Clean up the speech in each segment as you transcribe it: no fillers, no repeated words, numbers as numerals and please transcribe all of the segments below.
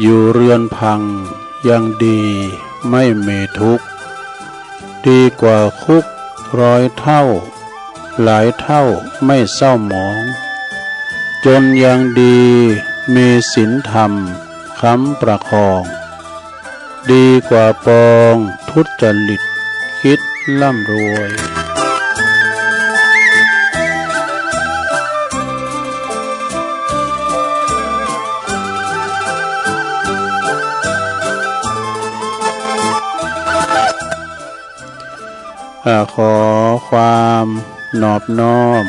อยู่เรือนพังยังดีไม่มีทุกข์ดีกว่าคุก100 เท่าหลายเท่าไม่เศร้าหมองจนยังดีมีศีลธรรมค้ำประคองดีกว่าปองทุจริตคิดร่ำรวยขอความนอบน้อม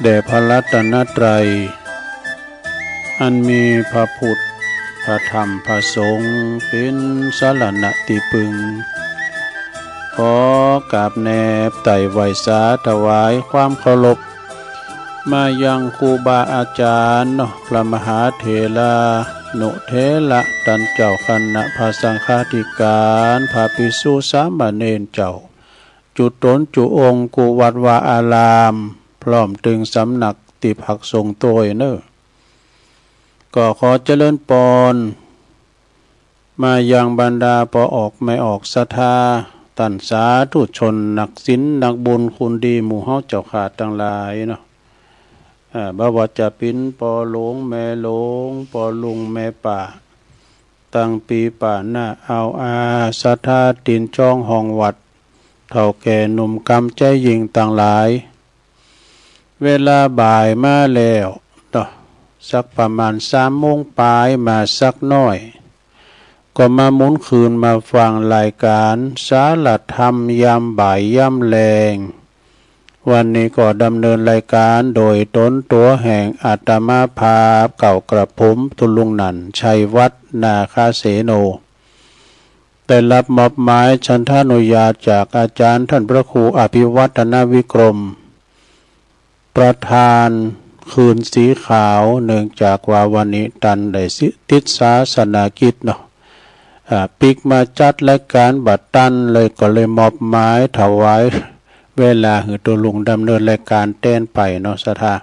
แด่พระรัตนตรัยอันมีพระพุทธพระธรรมพระสงฆ์เป็นสรณะที่พึ่งขอกราบแนบไต่ไหวสาถวายความเคารพมายังครูบาอาจารย์พระมหาเถระนุเถระท่านเจ้าคณะพระสังฆาธิการพระภิกษุสามเณรเจ้าจุตนจุองค์กุวัดวาอารามพร้อมถึงสำนักติภักทรงตัวเนอก็ขอเจริญปอนมายังบรรดาปอออกไม่ออกศรัทธาตันสาธุชนนักศีลนักบุญคุณดีหมู่เฮาเจ้าขาดทั้งหลายเนาะบ่ว่าจะเป็นปอหลวงแม่หลวงปอลุงแม่ป่าตั้งปีป่าหน้าเอาศรัทธาตินจ้องห้องวัดเท่าแก่หนุ่มกำใจยิงต่างหลายเวลาบ่ายมาแล้วสักประมาณ3 โมงปลายมาสักน้อยก็มาหมุนคืนมาฟังรายการสาลธรรมยามบ่ายยามแลงวันนี้ก็ดำเนินรายการโดยตนตัวแห่งอาตมาภาพเก่ากระผมทุลุงนันชัยวัฒนาคาเสโนได้รับมอบหมายฉันทานุญาตจากอาจารย์ท่านพระครูอภิวัฒนวิกรมประธานคืนสีขาวเนื่องจากว่าวันนี้ตันได้ติดศาสนากิจเนาะปิกมาจัดรายการบัดตันเลยก็เลยมอบหมายถวายเวลาหือตัวลุงดำเนินรายการเต้นไปเนาะสถา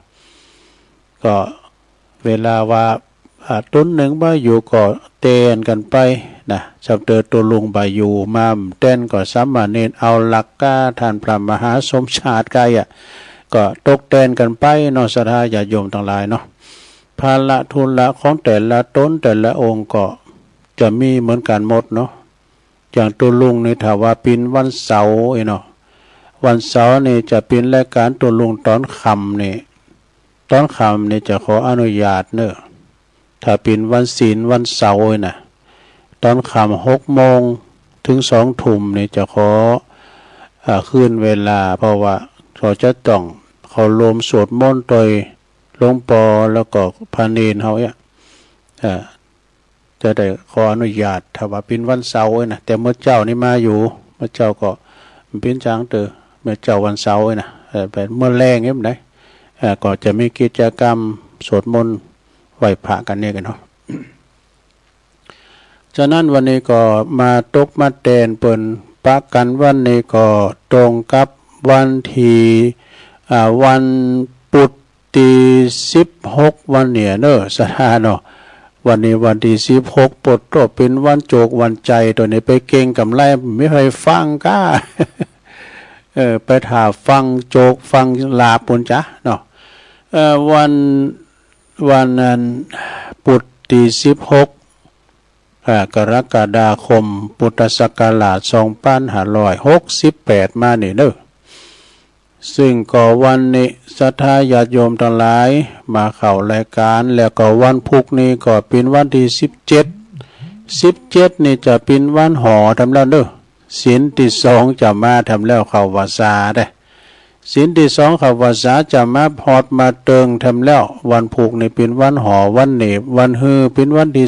ก็เวลาว่าต้นหนึ่งบ่อยู่ก็เต้นกันไปนะสับเตอตัวลุงบ่อยู่มาเต้นก็สามเณรเอาหลักก้าท่านพระมหาสมชาติกายก็ตกเต้นกันไปเนาะสถาญาติโยมทั้งหลายเนาะภาระทุนละของแต่ละต้นแต่ละองค์ก็จะมีเหมือนกันหมดเนาะอย่างตัวลุงในถ้าว่าเป็นวันเสาร์เนาะวันเสาร์นี่จะเป็นรายการตัวลุงตอนค่ำนี่ตอนค่ำนี่จะขออนุญาตเนอะถ้าเป็นวันศีลวันเสาร์น่ะตอนค่ำ6 โมงถึง2 ทุ่มนี่จะขอขึ้นเวลาเพราะว่าเขาจะต้องเขารวมสวดมนต์โดยหลวงปอแล้วก็พระเนรเขาจะได้ขออนุญาตถ้าว่าเป็นวันเสาร์นะแต่เมื่อเจ้านี่มาอยู่เมื่อเจ้าก็เป็นจางเตอเมื่อเจ้าวันเสาร์นะเป็นเมื่อแรงเงี้ยได้ก็จะมีกิจกรรมสวดมนต์ไหว้พระกันเนี่ยกันเนาะฉะนั้นวันนี้ก็มาตกมาแตนเปิ่นปะกันวันนี้ก็ตรงกับวันที่วันปุตติ16วันเนี่ยเนอะสถานเนาะวันนี้วันที่16ปุตโตเป็นวันโจกวันใจตัวนี้ไปเก่งกำไรไม่เคยฟังก้า ไปถาฟังโจกฟังลาปุญจ้ะเนาะวันนั้นปุตติ16กรกฎาคมพุทธศักราช2568มานี่เด้อซึ่งก็วันนี้ศรัทธาญาติโยมทั้งหลายมาเข้ารายการแล้วก็วันพุธนี้ก็เป็นวันที่17นี่จะเป็นวันหอทำแล้วเด้อศีลที่2จะมาทำแล้วเข้าพรรษาได้ศีลที่2เข้าพรรษาจะมาพอดมาเติงทำแล้ววันพุธนี่เป็นวันหอวันเนบวันฮือเป็นวันที่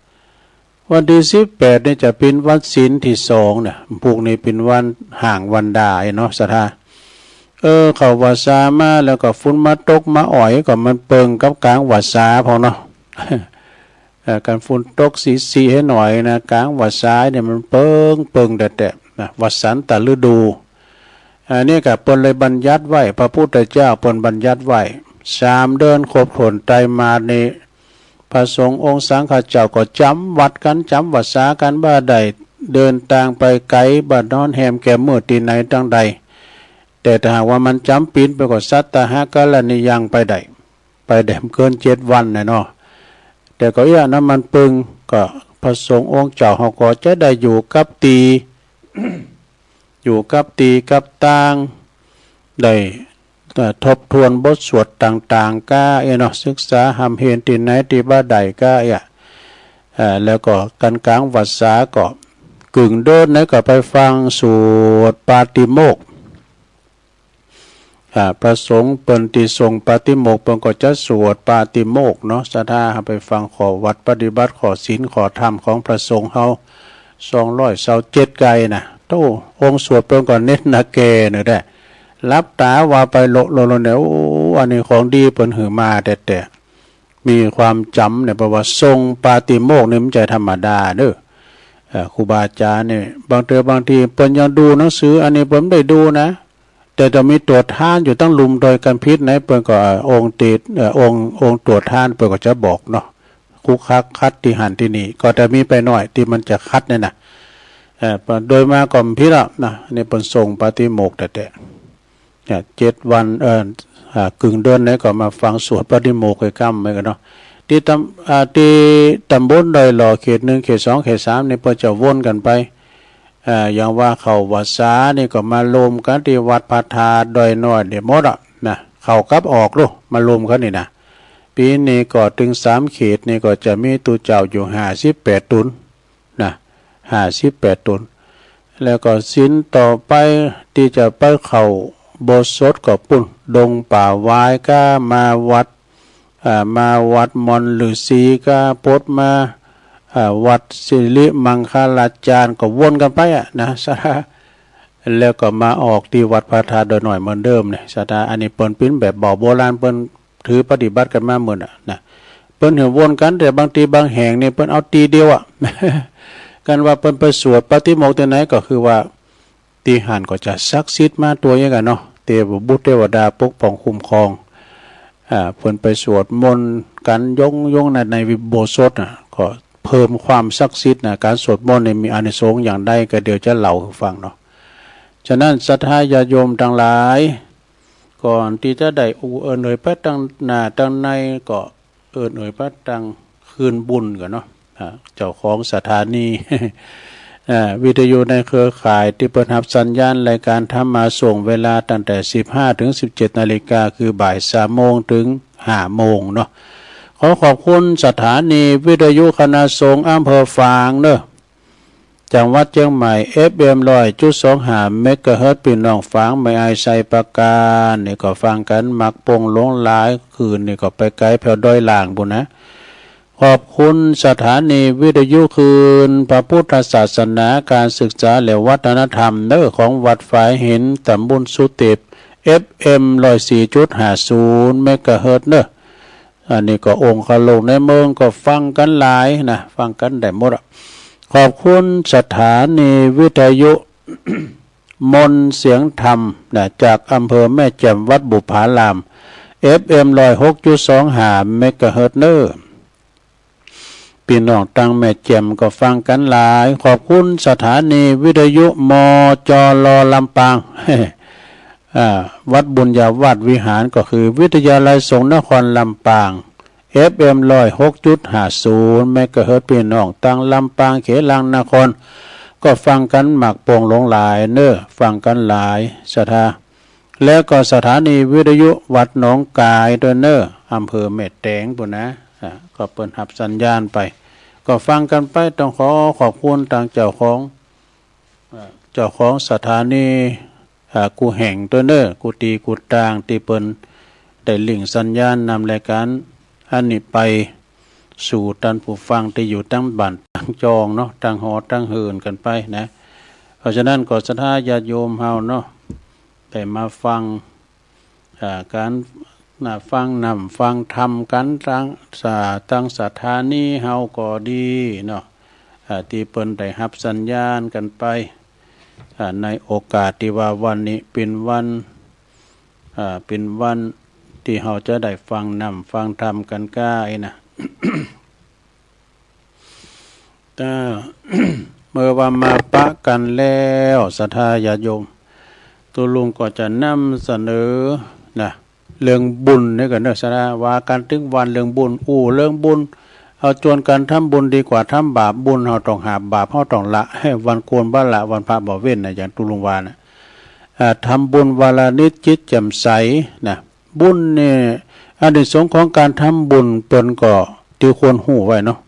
18วันที่18นี่จะเป็นวันศีลที่2เนี่ยพุธนี้เป็นวันห่างวันดาเนาะศรัทธาเข้าวัดสามาแล้วก็ฝุ่นมาตกมาอ่อยก็มันเปิงกับกลางวัดสาพอเนาะ การฝุ่นตกสีให้หน่อยนะกลางวัดสาเนี่ยมันเปิงแต่วัดสันตฤดูนี่ก็เปิ้นเลยบัญญัติไว้พระพุทธเจ้าเปิ้นบัญญัติไว้3 เดือนครบผลไตรมาสนี้ พระสงฆ์องค์สังฆเจ้าก็จำวัดกันจำวัดสากันบ้าใดเดินทางไปไกลบ้านนอนแหมแก่มือตีไหนตั้งใดแต่ถ้าหากว่ามันจำปีนไปก็สัตตหะกะละนิยังไปได้เกิน7 วันน่ะเนาะแต่ก็อย่างนั้นมันปึงก็พระสงฆ์องค์เจ้าเขาก็จะได้อยู่กับตี อยู่กับตีกับตางได้ทบทวนบทสวดต่างๆก้าเนาะศึกษาหำเห็นที่ไหนที่บ้าใดก้าแล้วก็กันกลางวัดสาก็กึ่งเดินไหนก็ไปฟังสวดปาติโมกข์พระสงฆ์เปิ้นที่ทรงปาติโมกข์เปิ้นก็จะสวดปาติโมกข์เนาะศรัทธาไปฟังขอวัดปฏิบัติขอศีลขอธรรมของพระสงฆ์เฮา227ไกลนะโตองค์สวดเปิ้นก็เน้นนะแกเนี่ยได้รับตาว่าไปโลเนี่ยโอ้อันนี้ของดีเปิ้นหือมาแต่มีความจำเนี่ยเพราะว่าทรงปาติโมกข์นี่มันใจธรรมดาเด้อครูบาอาจารย์เนี่ยบางทีเปิ้นยังดูหนังสืออันนี้เปิ้นได้ดูนะแต่จะมีตรวจทานอยู่ตั้งลุมโดยกันพิษไหนเปิ้นก็องค์ติดองค์ตรวจทานเปิ้นก็จะบอกเนาะคุกคัดที่หันที่นี่ก็จะมีไปหน่อยที่มันจะคัดเนี่ยนะโดยมาก่อมพิษอ่ะนะนี่เปิ้นส่งปาติโมกข์แต่7 วันกึ่งเดือนไหนก็มาฟังสวดปาติโมกข์ให้ค่ำไปกันเนาะที่ตำบลดอยหล่อเขต1เขต2เขต3นี่เปิ้นจะวนกันไปอย่างว่าเขาวัดสานี่ก็มารวมกันที่วัดพระธาตุดอยน้อยเดี๋ยวหมดอ่ะนะเข้ากลับออกลูกมารวมกันนี่นะปีนี้ก็ถึง3เขตนี่ก็จะมีตู้เจ้าอยู่58 ตุนนะ58 ตุนแล้วก็ศีลต่อไปที่จะไปเข้าโบสถ์ก็ปุ่นดงป่าวายก็มาวัดมอนฤาษีก็ปดมาวัดสิริมังคลาจารย์ก็วนกันไปนะสาธาแล้วก็มาออกที่วัดพระธาตุโดยหน่อยเหมือนเดิมเนี่ยสาธาอันนี้เปิ้นปิ้นแบบบ่อโบราณเปิ้นถือปฏิบัติกันมาเหมือนนะเปิ้นเห็นวนกันแต่บางทีบางแห่งนี่เปิ้นเอาตีเดียวกันว่าเปิ้นไปสวดปฏิโมกข์ที่ไหนก็คือว่าตีหันก็จะศักดิ์สิทธิ์มาตัวอย่างกันเนาะเทพบุตรเทวดาปกป้องคุ้มครองเพิ่นไปสวดมนต์กันยงในวิโบสถก็เพิ่มความศักดิ์สิทธิ์การสวดมนต์มีอานิสงส์อย่างใดก็เดี๋ยวจะเล่าให้ฟังเนาะฉะนั้นศรัทธาญาติโยมทั้งหลายก่อนที่จะได้เอิ้นเอ่ยพระตั้งหน้าตั้งในก็เอิ้นเอ่ยพระตั้งคืนบุญกันเนาะเจ้าของสถานี วิทยุในเครือข่ายที่เปิดรับสัญญาณรายการธรรมมาส่งเวลาตั้งแต่ 15 ถึง 17 นาฬิกาคือบ่าย 3 โมงถึง 5 โมงเนาะขอขอบคุณสถานีวิทยุคณะสงฆ์อำเภอฝางเนอะจังหวัดเชียงใหม่ FM 100.25 เมกะเฮิรตซ์พี่น้องฝางไม่อายใส่ประการนี่ก็ฟังกันมักปงหลงหลายคืนนี่ก็ไปไกลแผ่วดอยล่างบุญนะขอบคุณสถานีวิทยุคืนพระพุทธศาสนาการศึกษาและวัฒนธรรมเนอะของวัดฝายหินตำบลสุเทพ FM 104.50 เมกะเฮิรตซ์เนอะอันนี้ก็องค์คลงในเมืองก็ฟังกันหลายนะฟังกันได้หมดขอบคุณสถานีวิทยุ มนต์เสียงธรรมนะจากอำเภอแม่แจ่มวัดบุพาราม FM 106.25 เมกะเฮิรตซ์เนอะพี่น้องตั้งแม่แจ่มก็ฟังกันหลายขอบคุณสถานีวิทยุมจลลำปาง วัดบุญญาวาสวิหารก็คือวิทยาลัยสงฆ์นครลำปาง FM 106.50 เมกะเฮิรตซ์พี่น้องตั้งลำปางเขลังนครก็ฟังกันหมักโป่งหลงหลายเนอะฟังกันหลายสถาแล้วก็สถานีวิทยุวัดหนองกายด้วยเนอะอำเภอเม็ดแตงปุ่นนะก็เปิดหับสัญญาณไปก็ฟังกันไปต้องขอบคุณทางเจ้าของสถานีกูแห่งตัวเนอกูตีกูตางตีเปิ้นได้ลิงสัญญาณนำรายการอันนี้ไปสู่ท่านผู้ฟังที่อยู่ตั้งบ้านตั้งจองเนาะตั้งหอตั้งเฮินกันไปนะเพราะฉะนั้นก็ศรัทธาญาติโยมเฮาเนาะได้มาฟังการฟังฟังธรรมกันตั้งสถานีเฮาก็ดีเนาะที่เปิ้นได้รับสัญญาณกันไปในโอกาสที่ว่าวันนี้เป็นวันที่เฮาจะได้ฟังฟังธรรมกันก้ายนะ ถ้า เมื่อว่ามาปะกันแล้วศรัทธาญาติโยมตัวลุงก็จะนำเสนอนะเรื่องบุญนี่กันเนอะศรัทธาว่าการถึงวันเรื่องบุญเรื่องบุญเอาจวนการทำบุญดีกว่าทำบาปบุญเฮาต้องหาบาปเฮาต้องละให้วันโกนบ้าละวันพระบ่เว้นนะอย่างตุลุงวานะทำบุญวาลานิจจิตแจ่มใสนะบุญเนี่ยอานิสงส์ของการทำบุญเปิ้นก็ที่ควรหูไว้เนาะ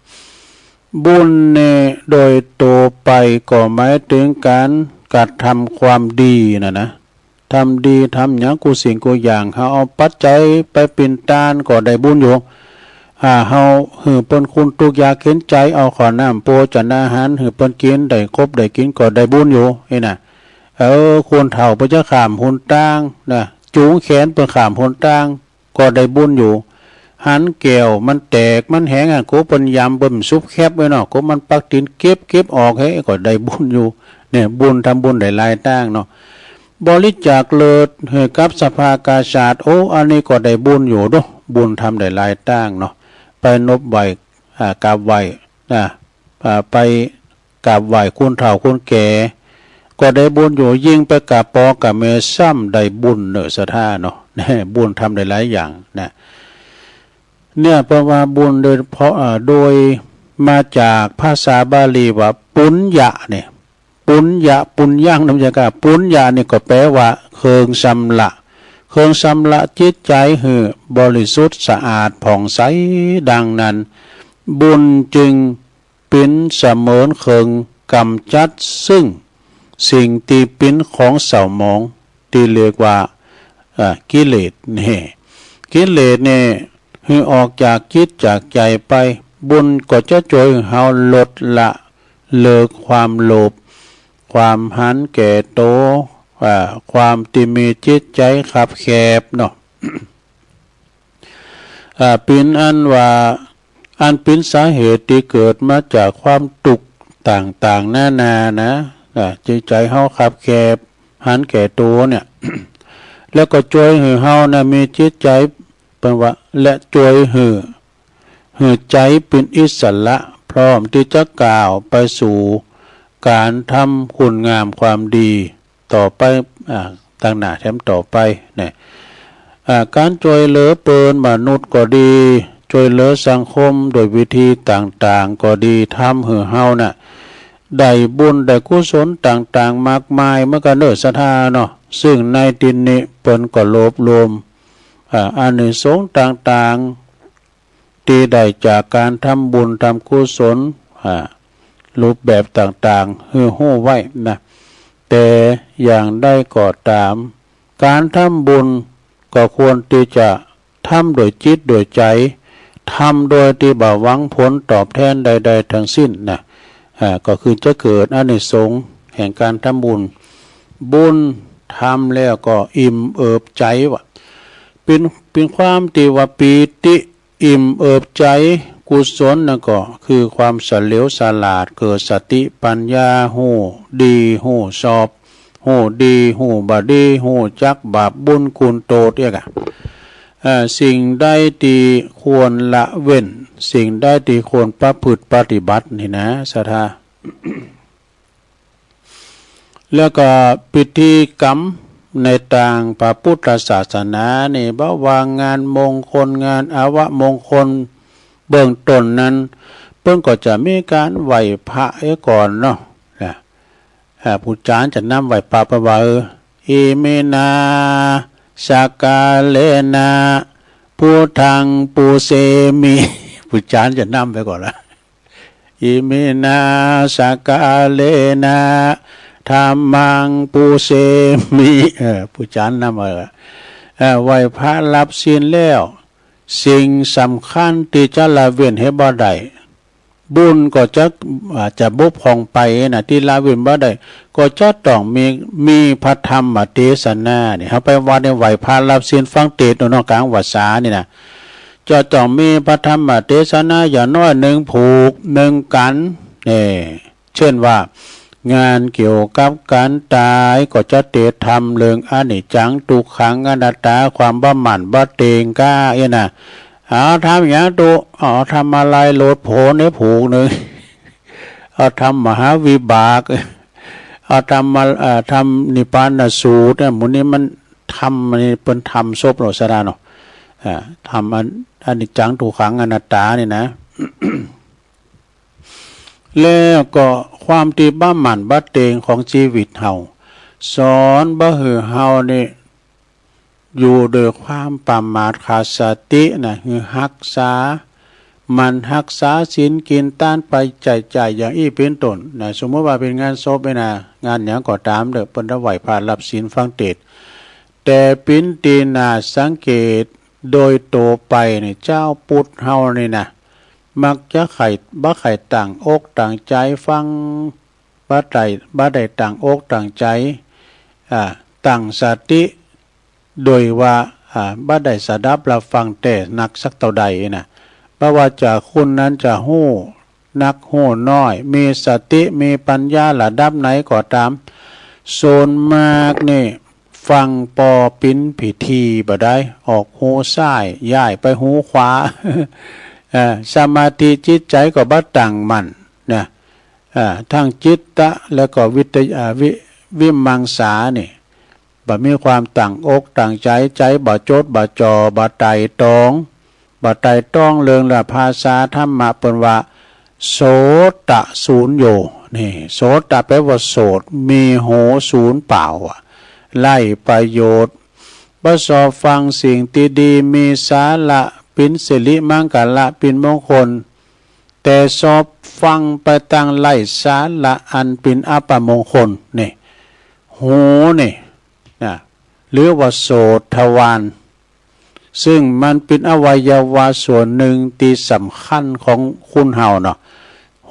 บุญเนี่ยโดยตัวไปก็หมายถึงการกระทำความดีนะทำดีทำอย่างกูสิ่งกูอย่างเฮาเอาปัจจัยไปเป็นทานก็ได้บุญอยู่เฮาหือเปิ้นคุณทุกอยากเข็นใจเอาขอน้ำโปจันอาหารหือเปิ้นกินได้ครบได้กินก็ได้บุญอยู่นี่น่ะควรเฒ่าเพิ่นจะข้ามหนทางนะจูงแขนเปิ้นข้ามหนทางก็ได้บุญอยู่หันแก้วมันแตกมันแห้งกูเปิ้นยำเปิ้นซุปแคบไว้เนาะกูมันปักตินเก็บออกให้ก็ได้บุญอยู่เนี่ยบุญทำบุญได้หลายทางเนาะบริจาคเลิศให้กับสภากาชาดอันนี้ก็ได้บุญอยู่เนาะบุญทำได้หลายทางเนาะไปนบไหวกราบไหวนะไปกราบไหวคุณเฒ่าคุณแก่ก็ได้บุญอยู่ยิ่งไปกราบปอกับเมซ้ำได้บุญเนอะศรัทธาเนาะบุญทำได้หลายอย่างนะเนี่ยเพราะว่าบุญโดยเพราะโดยมาจากภาษาบาลีว่าปุญญะเนี่ยปุญญะปุญญังน้ำยากาปุญญะนี่ก็แปลว่าเครื่องชำระเครื่องชำระจิตใจให้บริสุทธิ์สะอาดผ่องใสดังนั้นบุญจึงเป็นเสมือนเครื่องกำจัดซึ่งสิ่งที่เป็นของเศร้าหมองที่เรียกว่ากิเลสนี่กิเลสเนี่ยให้ออกจากจิตจากใจไปบุญก็จะช่วยเฮาลดละเลิกความโลภความหันแก่โตความที่มีจิตใจขับแคบเนาะเป็นอันว่าอันเป็นสาเหตุที่เกิดมาจากความตุกข์ต่างๆนานานะจิตใจเฮาขับแคบหันแก่โตเนี่ย แล้วก็ช่วยให้เฮานะมีจิตใจเป็นว่าและช่วยให้ใจเป็นอิสระพร้อมที่จะก้าวไปสู่การทำคุณงามความดีต่อไปต่างหน้าแถมต่อไปเนี่ยการช่วยเหลือเปินมนุษย์ก็ดีช่วยเหลือสังคมโดยวิธีต่างๆก็ดีทำให้เฮาน่ะได้บุญได้กุศลต่างๆมากมายเมื่อกันเด้อศรัทธาเนาะซึ่งในดินนี้เปิ้นก็รวบรวมอานิสงส์ต่างๆที่ได้จากการทำบุญทำกุศลรูปแบบต่างๆให้ฮู้ไว้นะแต่อย่างได้ก็ตามการทำบุญก็ควรที่จะทำโดยจิตโดยใจทำโดยที่บ่หวังผลตอบแทนใดๆทั้งสิ้นนะก็คือจะเกิดอานิสงส์แห่งการทำบุญบุญทำแล้วก็อิ่มเอิบใจว่ะเป็นความที่ว่าปีติอิ่มเอิบใจกุศลนั่นก็คือความเฉลียวฉลาดเกิดสติปัญญาหูดีหูชอบหูดีหูบดีหูจักบาปบุญคุณโตเรียกสิ่งใดที่ควรละเว้นสิ่งใดที่ควรประพฤติปฏิบัตินี่นะศรัทธา แล้วก็พิธีกรรมในต่างพระพุทธศาสนานี่บ่าวางงานมงคลงานอาวมงคลเบื้องต้นนั้นเพิ่นก็จะมีการไหว้พระก่อนเนาะผู้จารย์จะนำไหว้พระประว่าอิเมนาสากาเลนะพุทธังปูเสมิผู้จารย์จะนำไปก่อนละอิเมนาสากาเลนะธรรมังปูเสมิผู้จารย์นำมาไหว้พระรับศีลแล้วสิ่งสำคัญที่จะละเว้นให้บ่ได้บุญก็จะบุบของไปนะที่ละเว้นบ่ได้ก็จะต้องมีพระธรรมเทศนาเนี่ยเฮาไปวัดในไหวพระรับศีลฟังเทศน์นอกกลางวัดสานี่นะจะต้องมีพระธรรมเทศนาอย่างน้อย1ผูก1กันนี่เช่นว่างานเกี่ยวกับการตายก็จะเทศธรรมเรื่องอนิจจังทุกขังอนัตตาความบ่หมั่นบ่เตงก้านะทำอย่างตัวทำอะไรโลดโผในผูกหนึ่ง เอาทำมหาวิบากเอาทำมาทำนิพพานสูตรเนี่ยหมุนี้มันทำมันเป็นทำซบหรอสดาเนาะทำอันนิจจังทุกขังอนัตตาเนี่ยนะ แล้วก็ความตีบ้าหมั่นบ้าเตงของชีวิตเฮาสอนบ่หือเฮานี่อยู่โดยความประมาทขาดสตินะคือรักษามันรักษาศีลกินต้านไปจ่ายอย่างอี้เป็นต้นนะสมมติว่าเป็นงานศพไปนะงานอย่างก็ตามเด้อเปิ้นได้ไหวผ่านรับศีลฟังเทศน์แต่ปินตีนาสังเกตโดยโตไปเนี่ยเจ้าพุทธเฮานี่นะมักจะบ่ไข่ต่างอกต่างใจฟังบ่ได้ต่างอกต่างใจต่างสติโดยว่าบ่ได้สดับรับฟังแต่นักสักเท่าใดนะบ่ว่าจะคุณนั้นจะฮู้นักฮู้น้อยมีสติมีปัญญาระดับไหนก็ตามโซนมากนี่ฟังปอปิ้นพิธีบ่ได้ออกหูซ้ายย้ายไปหูขวา สมาธิจิตใจก็บ่ตั้งมั่นนะทั้งจิตตะแล้วก็วิมังสานี่บ่มีความตั้งอกตั้งใจบ่โจดบ่จอบ่ไตร่ตรองเรื่องละภาษาธรรมะเปิ้นว่าโสตะศูนย์โยนี่โสตะแปลว่าโสดมีโหศูนย์เปล่าไล่ประโยชน์บ่สอบฟังสิ่งที่ดีมีสาระเป็นสิริมังคละเป็นมงคลแต่สอบฟังไปตั้งไล่สาระอันเป็นอัปมงคลนี่หูนี่นะหรือว่าโสตทวารซึ่งมันเป็นอวัยวะส่วนหนึ่งที่สำคัญของคุณเฮาเนาะ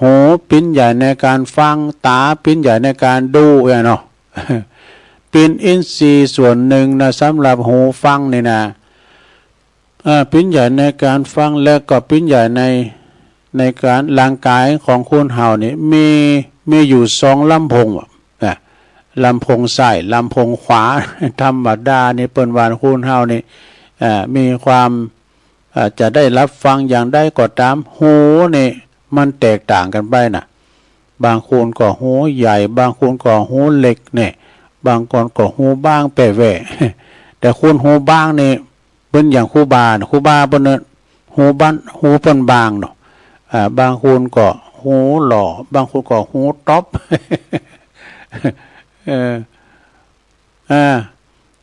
หูเป็นใหญ่ในการฟังตาเป็นใหญ่ในการดูเนาะ เป็นอินทรีย์ส่วนหนึ่งนะสำหรับหูฟังนี่นะเป็นใหญ่ในการฟังและก็เป็นใหญ่ในการร่างกายของคุณเฮานี่มีอยู่2ลำโพงลำโพงซ้ายลำโพงขวาธรรมดานี่เปิ้นว่าคุณเฮานี่มีความจะได้รับฟังอย่างใดก็ตามหูนี่มันแตกต่างกันไปนะบางคนก็หูใหญ่บางคนก็หูเล็กเนี่ยบางคนก็หูบ้างแปะแหวะ แต่คนหูบ้างนี่เป็นอย่างครูบาเปิ้นหูเปิ้นบางเนาะบางคนก็หูหล่อบางคนก็หูต๊อบ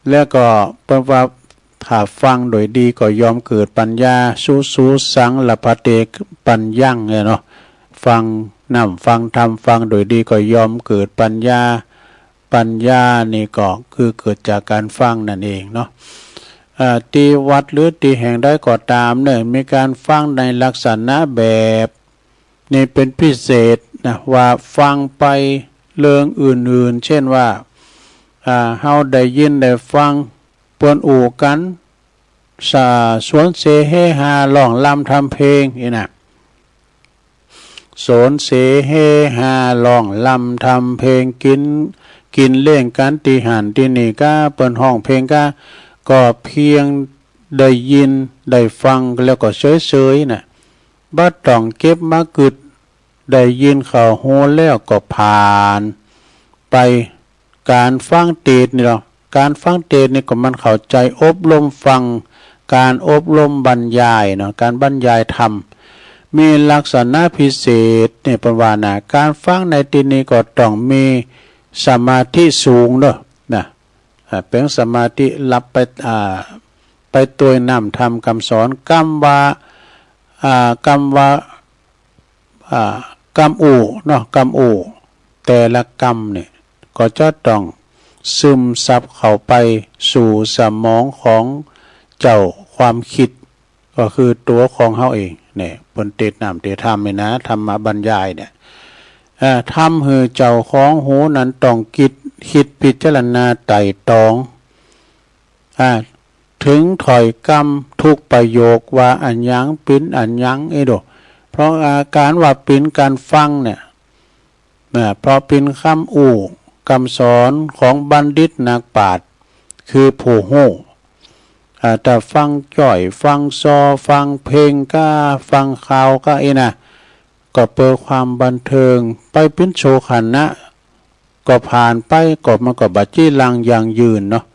แล้วก็เปิ้นว่าถ้าฟังโดยดีก็ยอมเกิดปัญญาสูสังละพะเตปัญญังเนาะฟังนำฟังธรรมฟังโดยดีก็ยอมเกิดปัญญานี่ก็คือเกิดจากการฟังนั่นเองเนาะที่วัดหรือที่แห่งใดก็ตามเนี่ยมีการฟังในลักษณะแบบนี่เป็นพิเศษนะว่าฟังไปเรื่องอื่นๆเช่นว่าเฮาได้ยินได้ฟังเปิ้นอู่กันสวนเสเฮฮาร้องรำทำเพลงนี่นะสวนเสเฮฮาร้องรำทำเพลงกินเล่นกันตีหันตีนี่ก็เปิ้นห้องเพลงก็เพียงได้ยินได้ฟังแล้วก็เฉยๆน่ะบ่ต้องเก็บมากึดได้ยินเข้าหูแล้วก็ผ่านไปการฟังเทศน์นี่เนาะการฟังเทศน์นี่ก็มันเข้าใจอบรมฟังการอบรมบรรยายเนาะการบรรยายธรรมมีลักษณะพิเศษนี่เป็นว่านะการฟังในที่นี้ก็ต้องมีสมาธิสูงเนาะนะเป็นสมาธิรับไปตัวนำทำคำสอนกรรมอูเนาะกรรมอูแต่ละกรรมเนี่ยก็จะต้องซึมซับเข้าไปสู่สมองของเจ้าความคิดก็คือตัวของเฮาเองเนี่ยเพิ่นเทศน์นำเทศน์ธรรมนี่นะธรรมบรรยายเนี่ยทำให้เจ้าของหูนั้นต้องคิดพิจารณาไตร่ตรองถึงถอยกรรมทุกประโยคว่าอันยังเป็นอันยังโดเพราะอาการว่าเป็นการฟังเนี่ยเพราะเป็นคำอู่คำสอนของบัณฑิตนักปราชญ์คือผู้ฮู้แต่ฟังจ่อยฟังซอฟังเพลงก็ฟังข่าวก็นะ ก็เปิดความบันเทิงไปเป็นโชว์ขันนะก็ผ่านไปก็มันก็บัดจี้ลังอย่างยืนเนาะ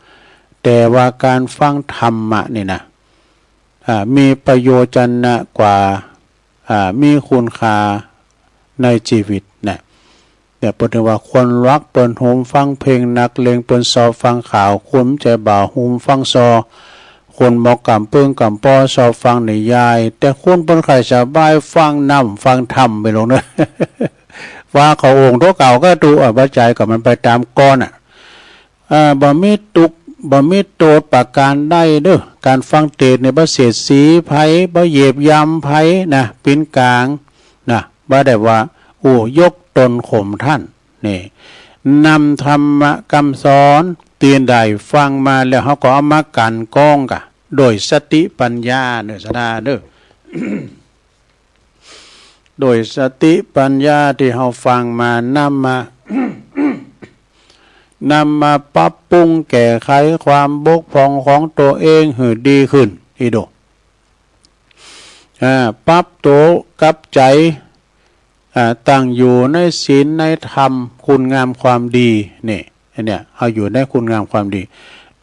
แต่ว่าการฟังธรรมะนี่นะมีประโยชน์นะกว่ามีคุณค่าในชีวิตนะเนี่ยเป็นว่าคนรักเปิ่นโฮมฟังเพลงนักเลงเปิ่นซอฟังข่าวคุ้มใจบ่าวโฮมฟังซอคนหมอกกำเปิ้งกำป้อซอฟังในยายแต่คนเปิ้นไข่สบายฟังนำฟังธรรมไปลงเนอะ ว่าเขาองค์ตัวเก่าก็ดูปัจจัยกับมันไปตามก้อนบ่มีตุกบ่มีโตดประการได้เด้อการฟังเทศในบ่เสียดสีไผบ่เหยียบยำไผนะเป็นกลางนะบ่ได้ว่าโอ้ยกตนข่มท่านนี่นำธรรมะคำสอนเตือนใดฟังมาแล้วเขาก็เอามากันกองกะโดยสติปัญญาเด้อสดาเด้อ โดยสติปัญญาที่เราฟังมานำมา นำมาปรับปรุงแก้ไขความบกพร่องของตัวเองให้ดีขึ้นอีโดปรับตัวกับใจตั้งอยู่ในศีลในธรรมคุณงามความดีนี่เนี่ยเขาอยู่ในคุณงามความดี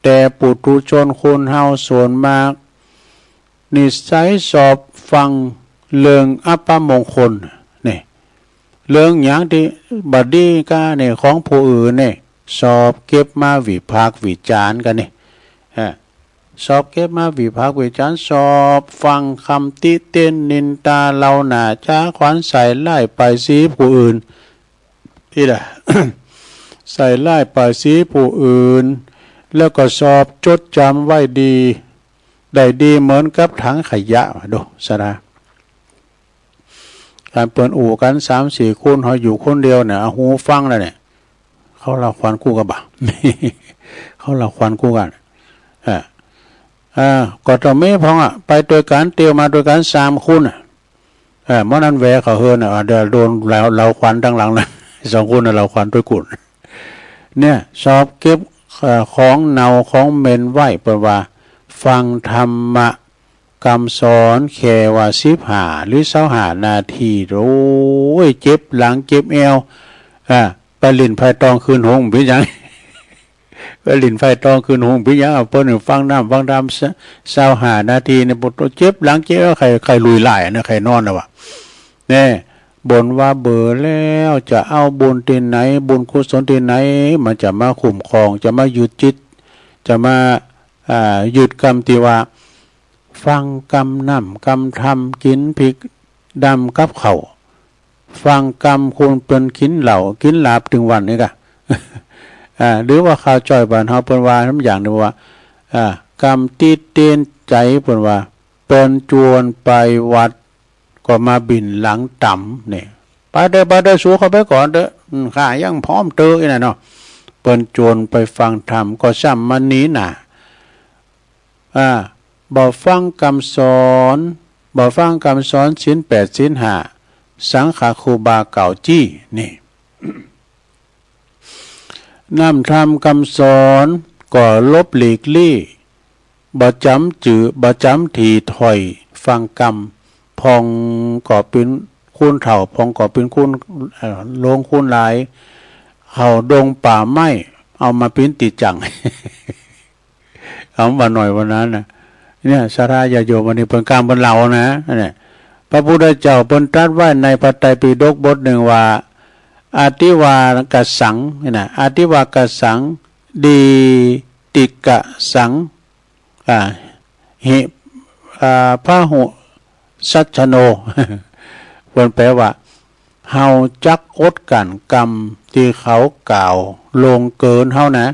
แต่ปุถุชนคนเฮาส่วนมากนิสัยสอบฟังเรื่องอัปมงคลนี่เรื่องอย่างที่บดีก้าเนี่ยของผู้อื่นเนี่ยสอบเก็บมาวิพากษ์วิจารณ์กันนี่สอบเก็บมาวิพากษ์วิจารณ์สอบฟังคำติเต้นนินตาเล่าหนาจ้าขวัญใส่ไล่ไปสีผู้อื่นที่ละ ใส่ไล่ไปสีผู้อื่นแล้วก็สอบจดจำไว้ดีได้ดีเหมือนกับถังขยะดูสระการเปิดอู่กัน3-4คนเขาอยู่คนเดียวเนี่ยหูฟังแล้วเนี่ยเขาเราควันคู่กับบ่า เขาเราควันคู่กันก็ต้องไม่พองไปโดยการเตียวมาโดยการ3คนเมื่อนั้นแหวเขาเฮินเดี๋ยวโดนเราควันตั้งหลังนะ2คนเราควันด้วยกุ่นเนี่ยสอบเก็บของเนาของเมนไหวเปิดว่าฟังธรรมะคำสอนแค่ว่า15หรือ25นาทีโอ้ยเจ็บหลังเจ็บเอวไปลินไฟตองคืนหงพี่ยัง ไปลินไฟตองคืนหงพี่ยังเอาเปิ้นฟังน้ำฟังดำ25นาทีในบทเจ็บหลังเจ็บใครลุยไหลนะใครนอนนะวะเนี่ยบ่นว่าเบื่อแล้วจะเอาบุญที่ไหนบุญกุศลที่ไหนมันจะมาคุ้มครองจะมาหยุดจิตจะมาหยุดกรรมที่ว่าฟังกรรมน้ำกรรมทำกินพริกดำกับเขาฟังกรรมควรเป็นกินเหล่ากินลาบถึงวันนี้กะ หรือว่าข้าวจ้อยบ้านเฮาเปิ้นว่าน้ำอย่างนึงว่ากรรมตีเตียนใจเปิ้นว่าเป็นจวนไปวัดก็มาบินหลังต่ำนี่ไปเด้อสู้เข้าไปก่อนเด้อข้ายังพร้อมเตออีน่ะเนาะเปิ้นจวนไปฟังธรรมก็ซ้ำมันนี้น่ะบ่ฟังคำสอนศีล8ศีล5สังฆครูบาเก่าจี้นี่ นำธรรมคำสอนก็ลบหลีกลี่บ่จำจื่อบ่จำทีถอยฟังกรรมพองก็เป็นคุณเถ่าพองก็เป็นคุณลงคุณหลายเขาดงป่าไม้เอามาเป็นติจัง เอามาหน่อยวันนั้นนะเนี่ยสาราญาโยมวันนี้เป็นกลางบนเหล่านะเนี่ยพระพุทธเจ้าเป็นตรัสไว้ในพระไตรปิฎกบทหนึ่งว่าอาทิวากสังนะอาทิวากสังดีติกะสังหิพระหุสัชโน เป็นแปลว่าเฮาจักอดกันกรรมที่เขากล่าวลงเกินเฮานะ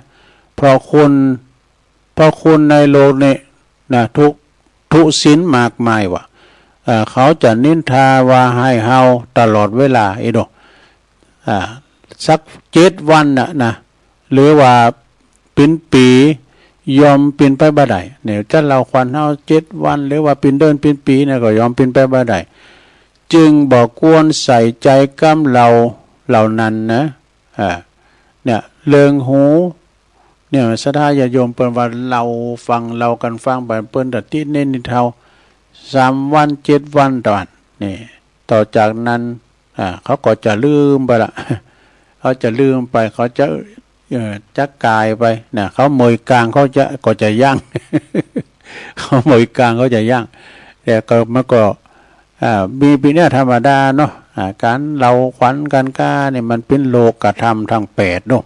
เพราะคุณในโลกนี้นะทุสินมากมายว่ะเขาจะนินทาว่าให้เฮาตลอดเวลาอีดอกสัก7 วันนะหรือว่าเป็นปียอมเป็นไปบ่ได้เนี่ยจะเราควันเฮา7 วันหรือว่าเป็นเดือนเป็นปีเนี่ยก็ยอมเป็นไปบ่ได้จึงบอกควรใส่ใจกรรมเราเหล่านั้นนะเนี่ยเลิงหูเนี่ยศรัทธาญาโยมเปิ้นว่าเราฟังเรากันฟังไปเปิ้นตัดที่เน้นนิเท่า3 วัน 7 วันตอนนี่ต่อจากนั้น เขาก็จะลืมไปละ เขาจะลืมไปเขาจะจักกายไปนะเขาเมยกลางเขาก็จะย่าง เขาเมยกลางเขาจะย่างแต่ก็มันก็มีปีนี้ธรรมดาเนาะการเราขวัญกันก้าเนี่ยมันเป็นโลกธรรมทั้งแปดเนาะ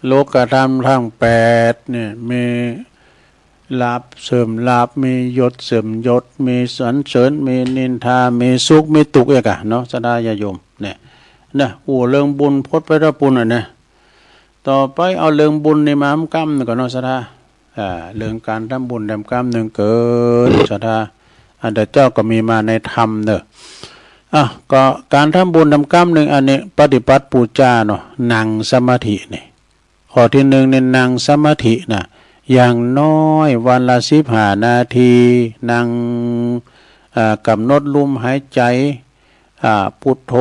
โลกธรรมทั้งแปดเนี่ยมีลาภเสริมลาภมียศเสริมยศมีสรรเสริญมีนินทามีสุขมีทุกข์อย่างเนาะสดายาโยมเนี่ยนะเรื่องบุญพดไปรับบุญอ่ะนะต่อไปเอาเรื่องบุญในมามกรรมก่อนเนาะสดาเรื่องการทำบุญทำกรรมหนึ่งเกิดสดาอันเดเจ้าก็มีมาในธรรมเนอะก็การทำบุญทำกรรมหนึ่งอันนี้ปฏิบัติปูจาเนาะนั่งสมาธินี่ข้อที่หนึ่งในนั่งสมาธินะอย่างน้อยวันละ15 นาทีนั่งกำหนดลมหายใจพุทโธ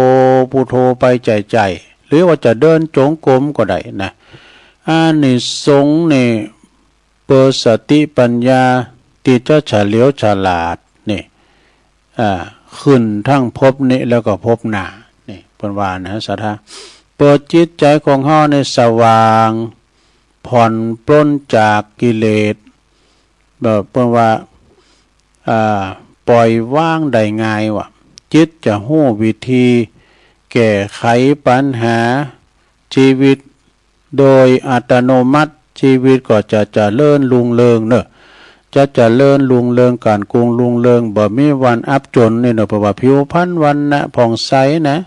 พุทโธไปใจหรือว่าจะเดินจงกรมก็ได้นะอานิสงส์นี่เปิดสติปัญญาติจะเฉลียวฉลาดนี่ขึ้นทั้งภพนี้แล้วก็ภพหน้านี่เป็นว่านะสัทธาเปิดจิตใจของเฮาในสว่างผ่อนปลนจากกิเลสแบบเป็นว่าปล่อยว่างได้ง่ายว่ะจิตจะหู้วิธีแก้ไขปัญหาชีวิตโดยอัตโนมัติชีวิตก็จะเจริญรุ่งเรืองเนอะจะเจริญรุ่งเรืองการกรุงรุ่งเรืองบ่มีวันอับจนนี่เนอะเพราะว่าผิวพรรณวันนะผ่องใสนะ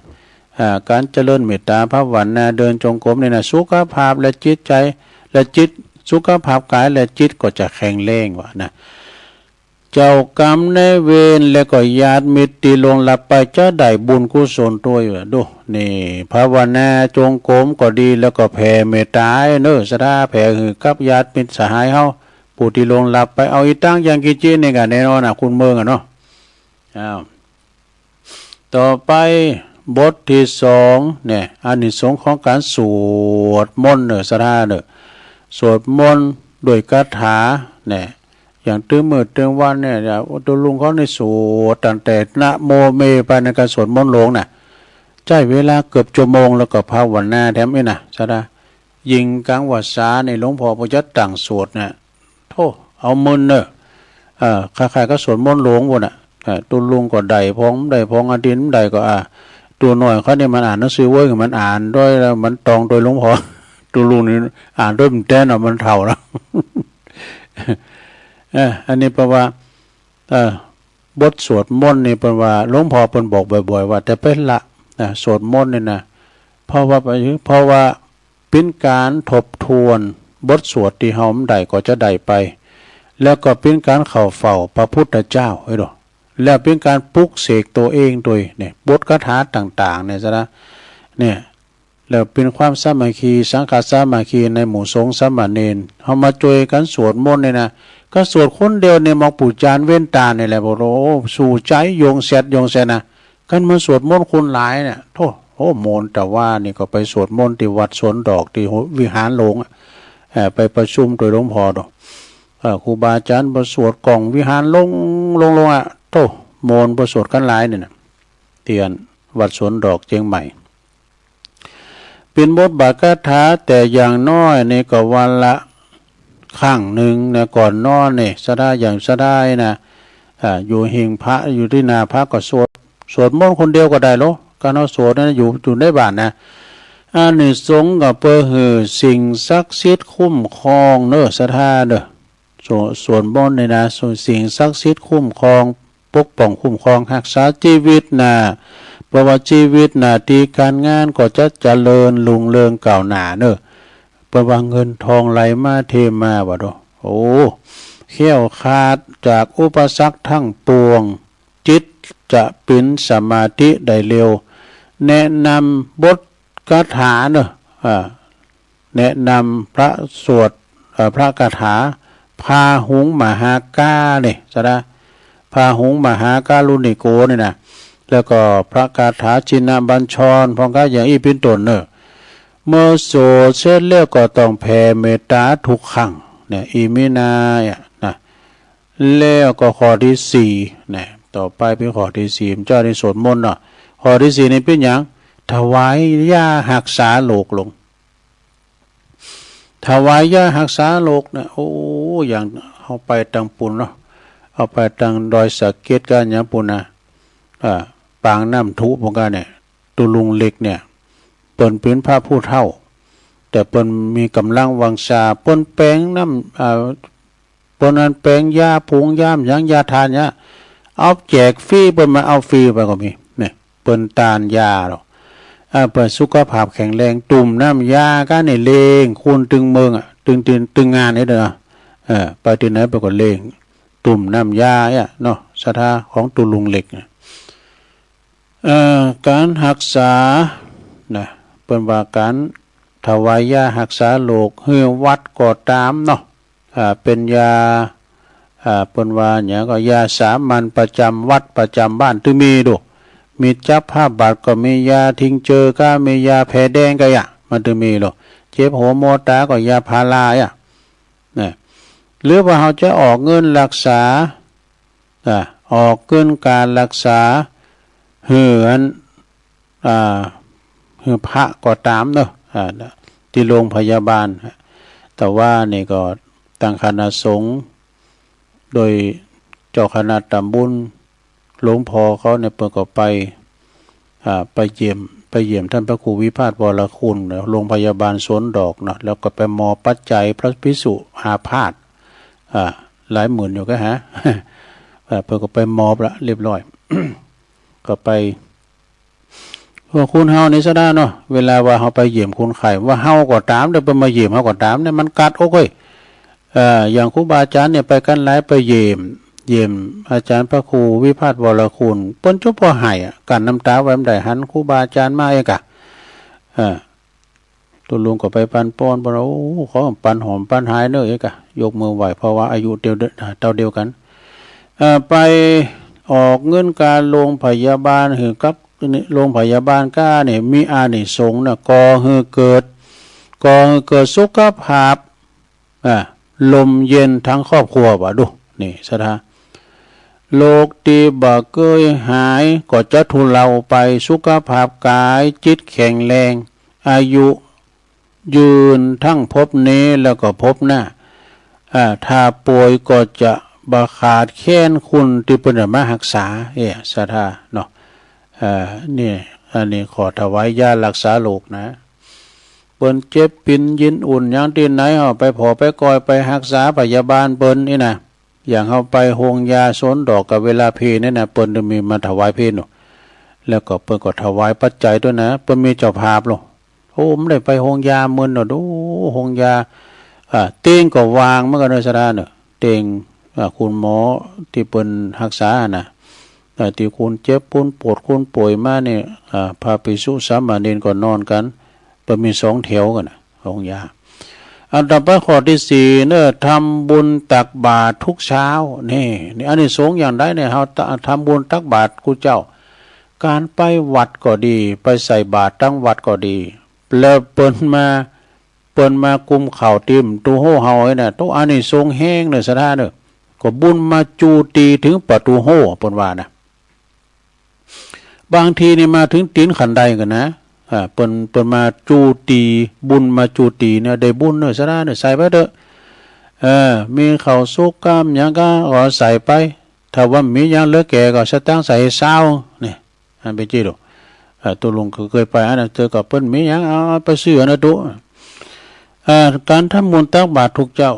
การเจริญเมตตาภาวนาเดินจงกรมนี่นะสุขภาพและจิตใจและจิตสุขภาพกายและจิตก็จะแข็งแรงว่ะนะเจ้ากรรมในเวรและก็ญาติมิตรที่ลงหลับไปจะได้บุญกุศลตัวอยู่ดูนี่ภาวนาจงกรมก็ดีแล้วก็แผ่เมตตาเนอะสดาแผ่คือกับญาติมิตรสหายเฮาผู้ที่ลงหลับไปเอาอีตั้งอย่างกิจินี่กันแน่นอนนะคุณเมืองเนาะต่อไปบทที่2เนี่ยอานิสงส์ของการสวดมนต์เนอะสดาเนอะสวดมนต์โดยคาถาเนี่ยอย่างตื้อมืดตื้อวันเนี่ยตัวลุงเขาในสวดตั้งแต่นะโมเมไปในการสวดมนต์หลวงน่ะใช้เวลาเกือบชั่วโมงแล้วก็ภาวนาแถมนี่นะสดายิงกังวัดสาในหลวงพ่อพยัตต่างสวดน่ะโธ่เอามึนเนอะใครๆก็สวดมนต์หลวงหมดน่ะตัวลุงก็ได้พองอาทิตย์ได้ก็ตัวหน่อยเขาเนี่ยมันอ่านหนังสือเว้ยมันอ่านด้วยแล้วมันตองโดยหลวงพ่อตัวลุงนี่อ่านด้วยมันแต้นมันเท่าแล้ว อันนี้แปลว่าบทสวดมนต์นี่แปลว่าหลวงพ่อเพิ่นบอกบ่อยๆว่าแต่เป็นละสวดมนต์นี่นะเพราะว่าเป็นการทบทวนบทสวดที่เฮาได้ก็จะได้ไปแล้วก็เป็นการเข้าเฝ้าพระพุทธเจ้าให้ดูแล้วเป็นการปลุกเสกตัวเองโดยเนี่ยบทคาถาต่างๆเนี่ยซะนะเนี่ยแล้วเป็นความสามัคคีสังฆสามัคคีในหมู่สงฆ์สามเณรเฮามาช่วยกันสวดมนต์เนี่ยนะก็สวดคนเดียวในมอกปู่จานเว้นตาเนี่ยแหละบอกโอ้สู่ใจโยงเสร็จนะกันมาสวดมนต์คนหลายเนี่ยโธ่โมนแต่ว่านี่ก็ไปสวดมนต์ที่วัดสวนดอกที่วิหารหลวงไปประชุมโดยหลวงพ่อดอกครูบาอาจารย์ประสวดกล่องวิหารลงโธ่โมนประสวดกันหลายเนี่ยเตียนวัดสวนดอกเชียงใหม่เป็นบทบาทคาถาแต่อย่างน้อยนี่ก็วันละข้างหนึ่งนะก่อนนอนเนี่ยสะได้อย่างสะได้นะอยู่หิงพระอยู่ที่นาพระก็สวดมนต์คนเดียวก็ได้หรอการเอาสวดนั้นอยู่ในบ้านนะอานิสงส์กับเพื่อหือสิ่งศักดิ์สิทธิ์คุ้มครองเนอะสะท่าเนอะส่วนมนต์เนี่ยนะส่วนสิ่งศักดิ์สิทธิ์คุ้มครองปกป้องคุ้มครองรักษาชีวิตนะเพราะว่าชีวิตหน้าที่การงานก็จะเจริญรุ่งเรืองก้าวหน้าเนอะเพราะว่าเงินทองไหลมาเทมาบ่ดโอ้เขี้ยวขาดจากอุปสรรคทั้งปวงจิตจะเป็นสมาธิได้เร็วแนะนำบทคาถาเนอะแนะนำพระสวดพระคาถาพาหุงมหากาเนี่ยสะนะพาหุงมหาการุณิโกเนี่ยนะแล้วก็พระคาถาชินบัญชรพองก็อย่างอีเป็นต้นเนอะเมื่อโสดเสร็จแล้วก็ต้องแผ่เมตตาทุกครั้งเนี่ยอิมินานะแล้วก็ข้อที่4เนี่ยต่อ ต่อไปเป็นข้อที่สี่เจ้าได้สวดมนต์เนาะข้อที่สี่นี่เป็นอย่างถวายยาหักษาโรคลงถวายยาหักษาโรคเนี่ยโอ้อย่างเอาไปตังปุ่นเนาะเอาไปตังดอยสะเก็ดกันอย่างปุ่นนะปางน้ำทุพวกกันเนี่ยตุลุงเล็กเนี่ยเปิ้นเป็นพระผู้เฒ่าแต่เปิ้นมีกำลังวังชาเปิ้นแปลงน้ำเปิ้นอันแปลงยาผงยามยังยาทานเนี่ยเอาแจกฟรีเปิ้นมาเอาฟรีไปก็มีเนี่ยเปิ้นตานยาหรอกเปิ้นสุขภาพแข็งแรงตุ่มน้ำยากันเนี่ยเลงคุณตึงเมืองตึงงานนี่เด้อไปที่ไหนไปก็เลงตุ่มน้ำยาเนี่ยเนาะศรัทธาของตุลุงเล็กการรักษานะเป็นว่าการถวายยารักษาโรคเฮือวัดก็ตามเนาะเป็นยาเป็นว่าอย่างก็ยาสามัญประจำวัดประจำบ้านตึงมีดูมีจับผ้าบาดก็มียาทิ้งเจอก็มียาแผลแดงก็อย่างมันตึงมีดูเจ็บหัวโมตาก็ยาพาราเนี่ยหรือว่าเขาจะออกเงินรักษาออกเงินการรักษาเหือนพระก็ตามเนาะที่โรงพยาบาลแต่ว่านี่ก็ตั้งคณะสงฆ์โดยเจ้าคณะตำบลหลวงพ่อเขาเนี่ยเปิดก็ไปเยี่ยมท่านพระครูวิพาทวรคุณโรงพยาบาลสวนดอกเนาะแล้วก็ไปมอบปัจจัยพระภิกษุอาพาธหลายหมื่นอยู่ก็เปิดก็ไปมอบละเรียบร้อย ก็ไปพวกคุณเฮานี่ซะได้เนาะเวลาว่าเฮาไปเยี่ยมคุณไข่ว่าเฮาก็ตามเดี๋ยวไปมาเยี่ยมเฮาก็ตามเนี่ยมันกัดโอ้ยอย่างครูบาอาจารย์เนี่ยไปกันหลายไปเยี่ยมอาจารย์พระครูวิพาทวรคุณเปิ้นจุบบ่ให้กันน้ำตาไว้ได้หันครูบาอาจารย์มาเองกะตัวลุงก็ไปปันป้อนบ่โอ้ขอปันหอมปันหายเด้อเองกะยกมือไหว้เพราะว่าอายุเดียวกันไปออกเงินการโรงพยาบาลหรือกับโรงพยาบาลก้าเนี่ยมีอานิสงส์นะก่อให้เกิดสุขภาพลมเย็นทั้งครอบครัวบ่ดูนี่สถาโรคตีบ่เกยหายก็จะทุเลาไปสุขภาพกายจิตแข็งแรงอายุยืนทั้งภพนี้แล้วก็ภพหน้าถ้าป่วยก็จะบ่ขาดแค้นคุณที่เป็นมารักษาศรัทธาเนาะนี่อันนี้ขอถวายยารักษาโรคนะเปิ้นเจ็บปิ่นยินอุ่นอย่างที่ไหนเอาไปผอไปกอยไปรักษาพยาบาลเปิ้นนี่นะอย่างเอาไปโรงยาสนดอกกับเวลาเพนี่นะเปิ้นจะมีมาถวายเพเนาะแล้วก็เปิ้นก็ถวายปัจจัยด้วยนะเปิ้นมีเจ้าภาพหรอโอ้ไม่ได้ไปโรงยามื้อเนาะดูโรงยาเตียงก็วางเมื่อกันศรัทธาเนาะเตียงคุณหมอที่เปิ้นรักษานะที่คุณเจ็บปุ่นปวดคุณป่วยมาเนี่ยพาไปสู่สามเณรก็นอนกันไปมี2 แถวกันนะของยาอันดับข้อที่4เนี่ยทำบุญตักบาตรทุกเช้านี่อันนี้สงอย่างได้เนี่ยเราทำบุญตักบาตรกูเจ้าการไปวัดก็ดีไปใส่บาตรตั้งวัดก็ดีแล้วเปิ้นมากุมเข่าติ่มตูโหเฮาเนี่ยตัวอันนี้สงแห้งเนี่ยสถานเนี่ยก็บุญมาจูตีถึงประตูโหเปิ้นว่านะบางทีนี่มาถึงตีนขันใดกันนะเปิ้นมาจูตีบุญมาจูตีเนี่ยได้บุญเนอะซะนะเนี่ยใส่ไปเถอะมีข้าวสุกกามหยังก็ใส่ไปถ้าว่ามีหยังเหลือแก่ก็สตางค์ใส่เช้านี่อันเป็นจิโดตัวลุงเคยไปอันนั้นเจอกับเปิ้นมีหยังเอาไปซื้ออันนั้นตุการทำบุญตักบาตรทุกเจ้า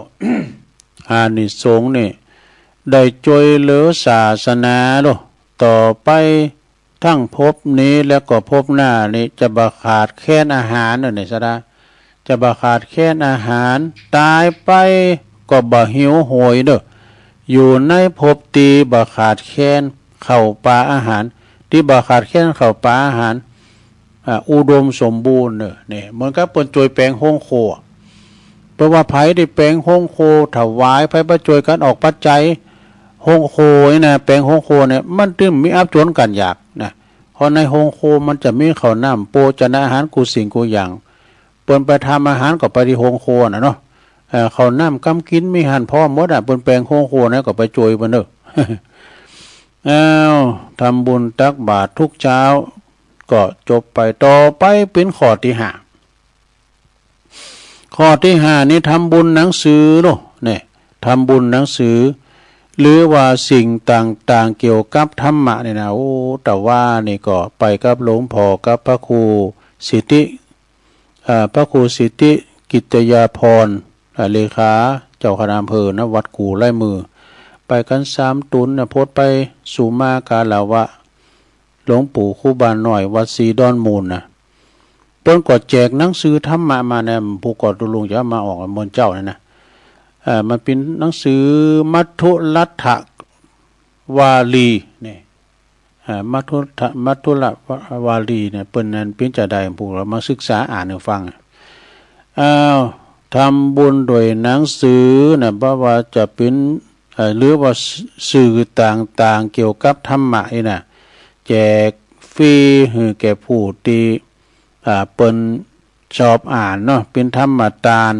อานิสงส์นี่ได้ช่วยเหลือศาสนาต่อไปทั้งภพนี้แล้วก็ภพหน้านี้จะบ่ขาดแคลนอาหารนี่ซะนะจะบ่ขาดแคลนอาหารตายไปก็บ่หิวโหยอยู่ในภพตีบ่ขาดแคลนข้าวปลาอาหารที่บ่ขาดแคลนข้าวปลาอาหารอุดมสมบูรณ์นี่เหมือนกับเปิ้นช่วยแปลงโฮงโคเพราะว่าไผได้แปลงโฮงโคถวายไผบ่ช่วยกันออกปัจจัยโฮงโคนี่นะแปลงโฮงโคเนี่ยมันตึงมีอับจนกันอยากนะเพราะในโฮงโคมันจะมีข้าวน้ำโภชนาอาหารกูสิ่งกูอย่างเปิ้นไปทำอาหารก็ไปที่โฮงโคน่ะเนาะข้าวน้ำกำกินมีหันพร้อมหมดเปิ้นแปลงโฮงโคนะก็ไปช่วยเปิ้น อ้าวทำบุญตักบาตรทุกเช้าก็จบไปต่อไปเป็นข้อที่ห้าข้อที่ห้านี้ทำบุญหนังสือเนาะเนี่ยทำบุญหนังสือหรือว่าสิ่งต่างๆเกี่ยวกับธรรมะเนี่ยนะโอ้แต่ว่านี่ก็ไปกับหลวงพ่อกับพระครูสิทธิพระครูสิทธิกิตยาภรณ์เลขาเจ้าคณะอำเภอนะวัดกู่ไร่มือไปกัน3 ตุนนะโพสไปสู่มากาลาวะหลวงปู่ครูบาหน่อยวัดศรีดอนมูลนะเปิ้นก็แจกหนังสือธรรมะมาเนี่ยผู้กอดลุงจะมาออกมนต์เจ้านะมันเป็นหนังสือมัทุลัทธวาลีเนี่ยมัทุลวาลีเนี่ยเปิ้นนั้นเป็นจะได้ผู้เรามาศึกษาอ่านให้ฟังทำบุญโดยหนังสือนะเพราะว่าจะเป็นหรือว่าสื่อต่างๆเกี่ยวกับธรรมะนี่นะแจกฟรีให้แก่ผู้ที่เปิ้นชอบอ่านเนาะเป็นธรรมทาน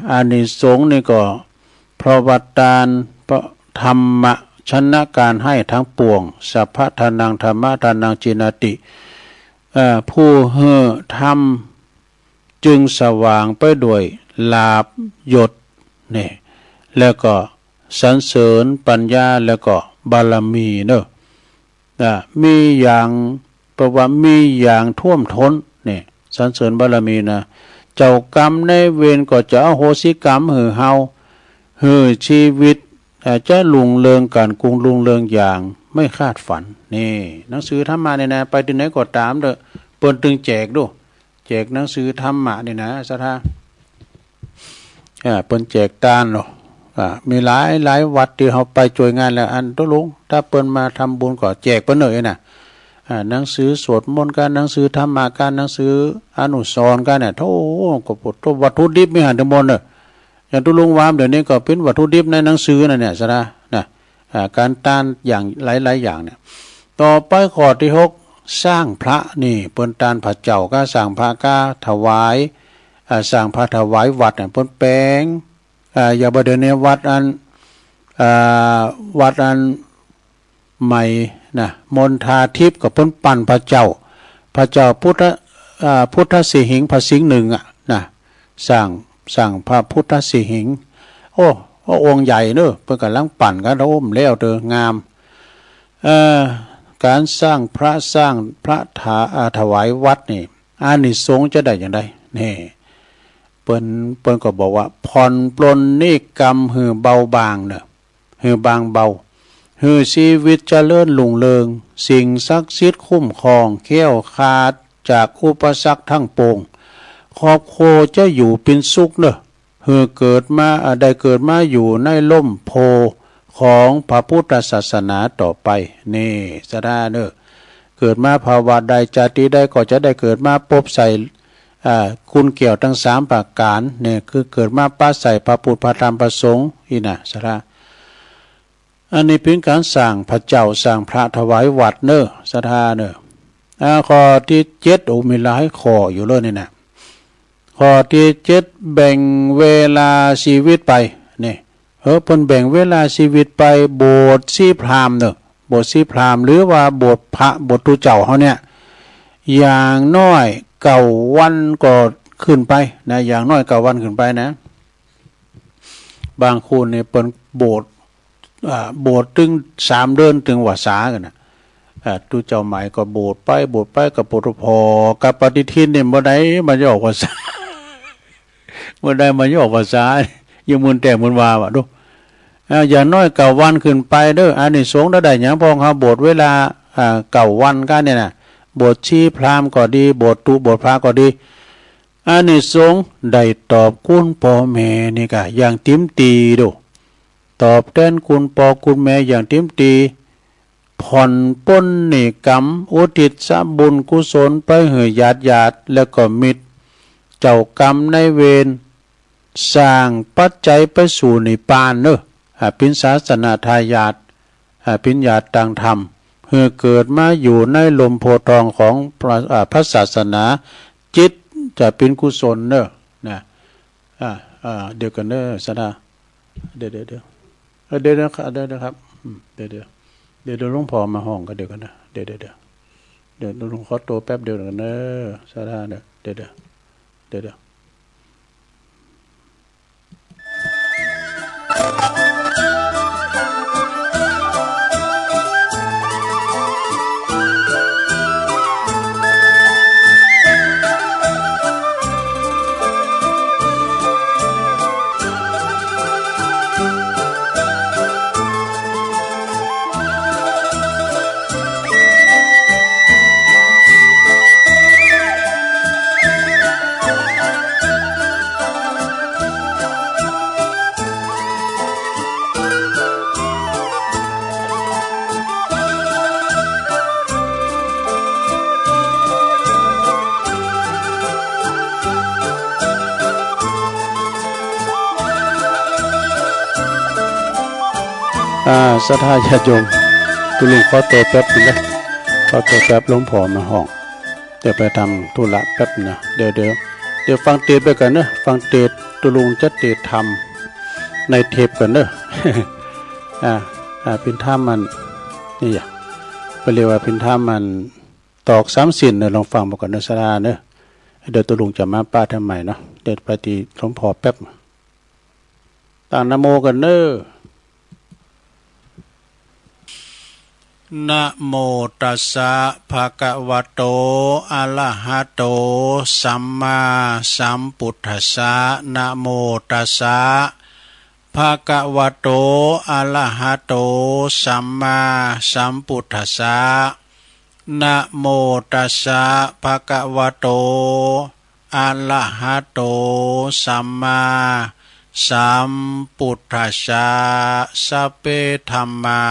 อานิสงส์นี่ก็เพราะวัตานเพราะธรรมะชนะการให้ทั้งปวงสัพพทานังธรรมะทานังจินติผู้เฮ่อธรรมจึงสว่างไปด้วยลาภยศเนี่ยแล้วก็สรรเสริญปัญญาแล้วก็บารมีเนอะมีอย่างประว่ามีอย่างท่วมท้นเนี่ยสรรเสริญบารมีนะเจ้ากรรมในเวรก็จะอโหสิกรรมหือเฮาหือชีวิตจะลุงเรืองการกรุงลุงเรืองอย่างไม่คาดฝันนี่หนังสือธรรมะเนี่ยนะไปที่ไหนก็ตามเด้อเปิ้นตึงแจกดูแจกหนังสือธรรมะนี่นะสถาเปิ้นแจกตานเนาะมีหลายวัดที่เขาไปช่วยงานแล้วอันตุลุงถ้าเปิ้นมาทำบุญก็แจกเปิ้นเลยนะหนังสือสวดมนต์กันหนังสือธรรมะกันหนังสืออนุสรณ์กันเนี่ยโธ่ก็ปวดวัตถุดิบไม่หันทั้งหมดเลยอย่างตุลุงวามเดี๋ยวนี้ก็เป็นวัตถุดิบในหนังสือนั่นเนี่ยนะการต้านอย่างหลายอย่างเนี่ยต่อไปข้อที่6สร้างพระนี่เปิ้นต้านพระเจ้าก็สร้างพระก็ถวายสร้างพระถวายวัดเนี่ยเปิ้นแปลงอย่าบ่เดินในวัดอันใหม่นะมณฑาทิพย์กับเพิ่นปั่นพระเจ้าพุทธสิหิงพระสิงห์หนึ่งนะสร้างพระพุทธสิหิงโอ้องค์ใหญ่เนอะเพิ่นกำลังปั่นกันโอ้มแล้วเด้องามการสร้างพระถวายวัดนี่อานิสงส์จะได้อย่างไรนี่เปิ้นก็บอกว่าผ่อนปลนนิกรรมหือเบาบางเนอะหือบางเบาหือชีวิตเจริญรุ่งเรืองสิ่งศักดิ์สิทธิ์คุ้มครองแค้วคลาดจากอุปสรรคทั้งปวงครอบครัวจะอยู่เป็นสุขเนอะหือเกิดมาอยู่ในร่มโพของพระพุทธศาสนาต่อไปนี่สะดาเนอะเกิดมาภาวะใดจาติใดก็จะได้เกิดมาพบใส่คุณเกี่ยวทั้ง3ประการเนี่ยคือเกิดมาป้าใส่พระพุทธพระธรรมพระสงฆ์อีน่ะสระอันนี้เป็นการสร้างพระเจ้าสร้างพระถวายวัดเนอะสถาเนอะข้อที่7มีหลายข้ออยู่เลยนี่นะข้อที่7แบ่งเวลาชีวิตไปนี่เพิ่นแบ่งเวลาชีวิตไปโบสถ์ชีพราหมณ์เนอะโบสถ์ชีพราหมณ์หรือว่าโบสถ์พระโบสถ์ตุเจ้าเขาเนี่ยอย่างน้อย9 วันก็ขึ้นไปนะอย่างน้อย9 วันขึ้นไปนะบางคนเนี่ยเปิ้นโบสถ์ถึง3 เดือนถึงว่าษากันนะตุเจ้าหมายก็โบสถ์ไปกับปฐพกับปฏิทินเนี่ยบ่ได้มันจะออกภาษาบ่ได้มันจะออกภาษายังมุนแต่มุนว่าว่ะดูอย่างน้อย9 วันขึ้นไปเด้ออานิสงส์ได้หยังพองเฮาโบสถ์เวลา9 วันกันเนี่ยนะโบสถ์ชีพราหมณ์ก็ดีโบสถ์พระก็ดีอานิสงส์ได้ตอบคุณพ่อแม่นี่ก็อย่างเต็มตีดูตอบแทนคุณพ่อคุณแม่อย่างเต็มตีผ่อนปลนนิกรรมอุทิศบุญกุศลไปให้ญาติแล้วก็มิตรเจ้ากรรมในเวรสร้างปัจจัยไปสู่นิพพานเนอะเป็นศาสนาทายาทเป็นญาติต่างธรรมเพื่อเกิดมาอยู่ในลมโพธิ์ทองของพระศาสนาจิตจะเป็นกุศลเนอะนะเดี๋ยวกันเนอะสดาเดี๋ยวนะครับเดี๋ยว เดี๋ยวหลวงพ่อมาห้องก็เดี๋ยวกันนะเดี๋ยวหลวงพ่อโตแป๊บเดียวกันเนอะสาธุเดี๋ยวศรัทธาญาติโยมตุลุงขอตัวแป๊บนึงนะขอตัวแป๊บหลวงพ่อมาห้องเดี๋ยวไปทำธุระแป๊บนะเดี๋ยวฟังเทศไปกันนะฟังเทศตุลุงจะเทศทำในเทปกันเนอะ เป็นท่ามันนี่อย่างไปเรียกว่าเป็นท่ามันตอก30เนอะลองฟังบอกกันนะสราเนอะเดี๋ยวตุลุงจะมาป้าทำใหม่เนาะเดี๋ยวไปตีหลวงพ่อแป๊บต่างนะโมกันเนอะนะโมตัสสะภะคะวะโตอะระหะโตสัมมาสัมพุทธัสสะนะโมตัสสะภะคะวะโตอะระหะโตสัมมาสัมพุทธัสสะนะโมตัสสะภะคะวะโตอะระหะโตสัมมาสัมพุทธัสสะสัพเพธัมมา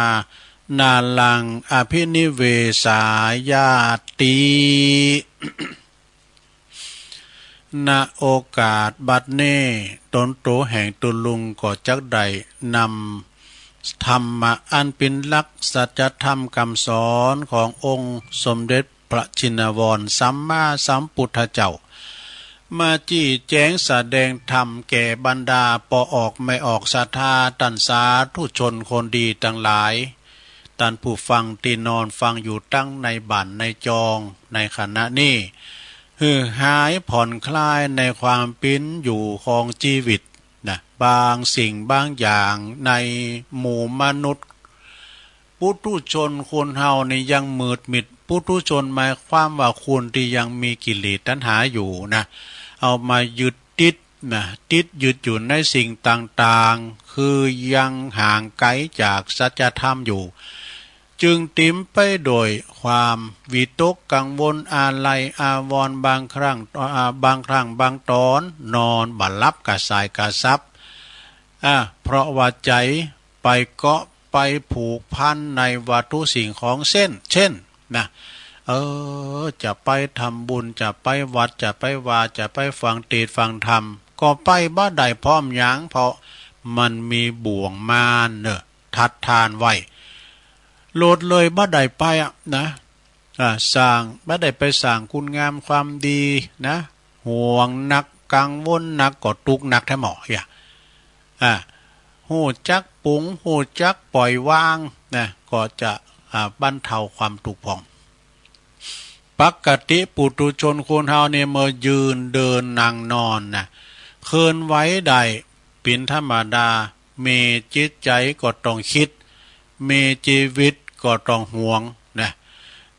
นาลังอภินิเวสายาติ ณ โอกาสบัดนี้ตนโตแห่งตุลุงก็จักได้นำธรรมะอันเป็นหลักสัจธรรมคำสอนขององค์สมเด็จพระชินวรสัมมาสัมพุทธเจ้ามาจี้แจงแสดงธรรมแก่บรรดาปอออกไม่ออกศรัทธาตันสาธุชนคนดีทั้งหลายท่านผู้ฟังที่นอนฟังอยู่ตั้งในบ้านในจองในขณะนี้หายผ่อนคลายในความเป็นอยู่ของชีวิตนะบางสิ่งบางอย่างในหมู่มนุษย์ปุถุชนคนเฮานี่ยังมืดมิดปุถุชนหมายความว่าคนที่ยังมีกิเลสตัณหาอยู่นะเอามายึดติดนะติดยึดอยู่ในสิ่งต่างๆคือยังห่างไกลจากสัจธรรมอยู่จึงติมไปโดยความวิตกกังวลอาลัยอาวรณ์บางครั้งบางตอนนอนบัดลับกะสายกะซับเพราะว่าใจไปเกาะไปผูกพันในวัตถุสิ่งของเช่นนะจะไปทำบุญจะไปวัดจะไปวาจะไปฟังเทศน์ฟังธรรมก็ไปบ่ได้พร้อมหยังเพราะมันมีบ่วงมารเนอะทัดทานไว้โลดเลยบ่ได้ไปนะสร้างบ่ได้ไปสร้างคุณงามความดีนะห่วงนักกังวลนักก็ทุกข์นักแท้หมอหูจักปุงหูจักปล่อยวางนะก็จะบรรเทาความทุกข์ผ่องปกติปุถุชนคนเฮาเนี่ยเมื่อยืนเดินนั่งนอนนะเคลื่อนไหวได้เป็นธรรมดามีจิตใจก็ต้องคิดมีชีวิตก็ต้องห่วงนะ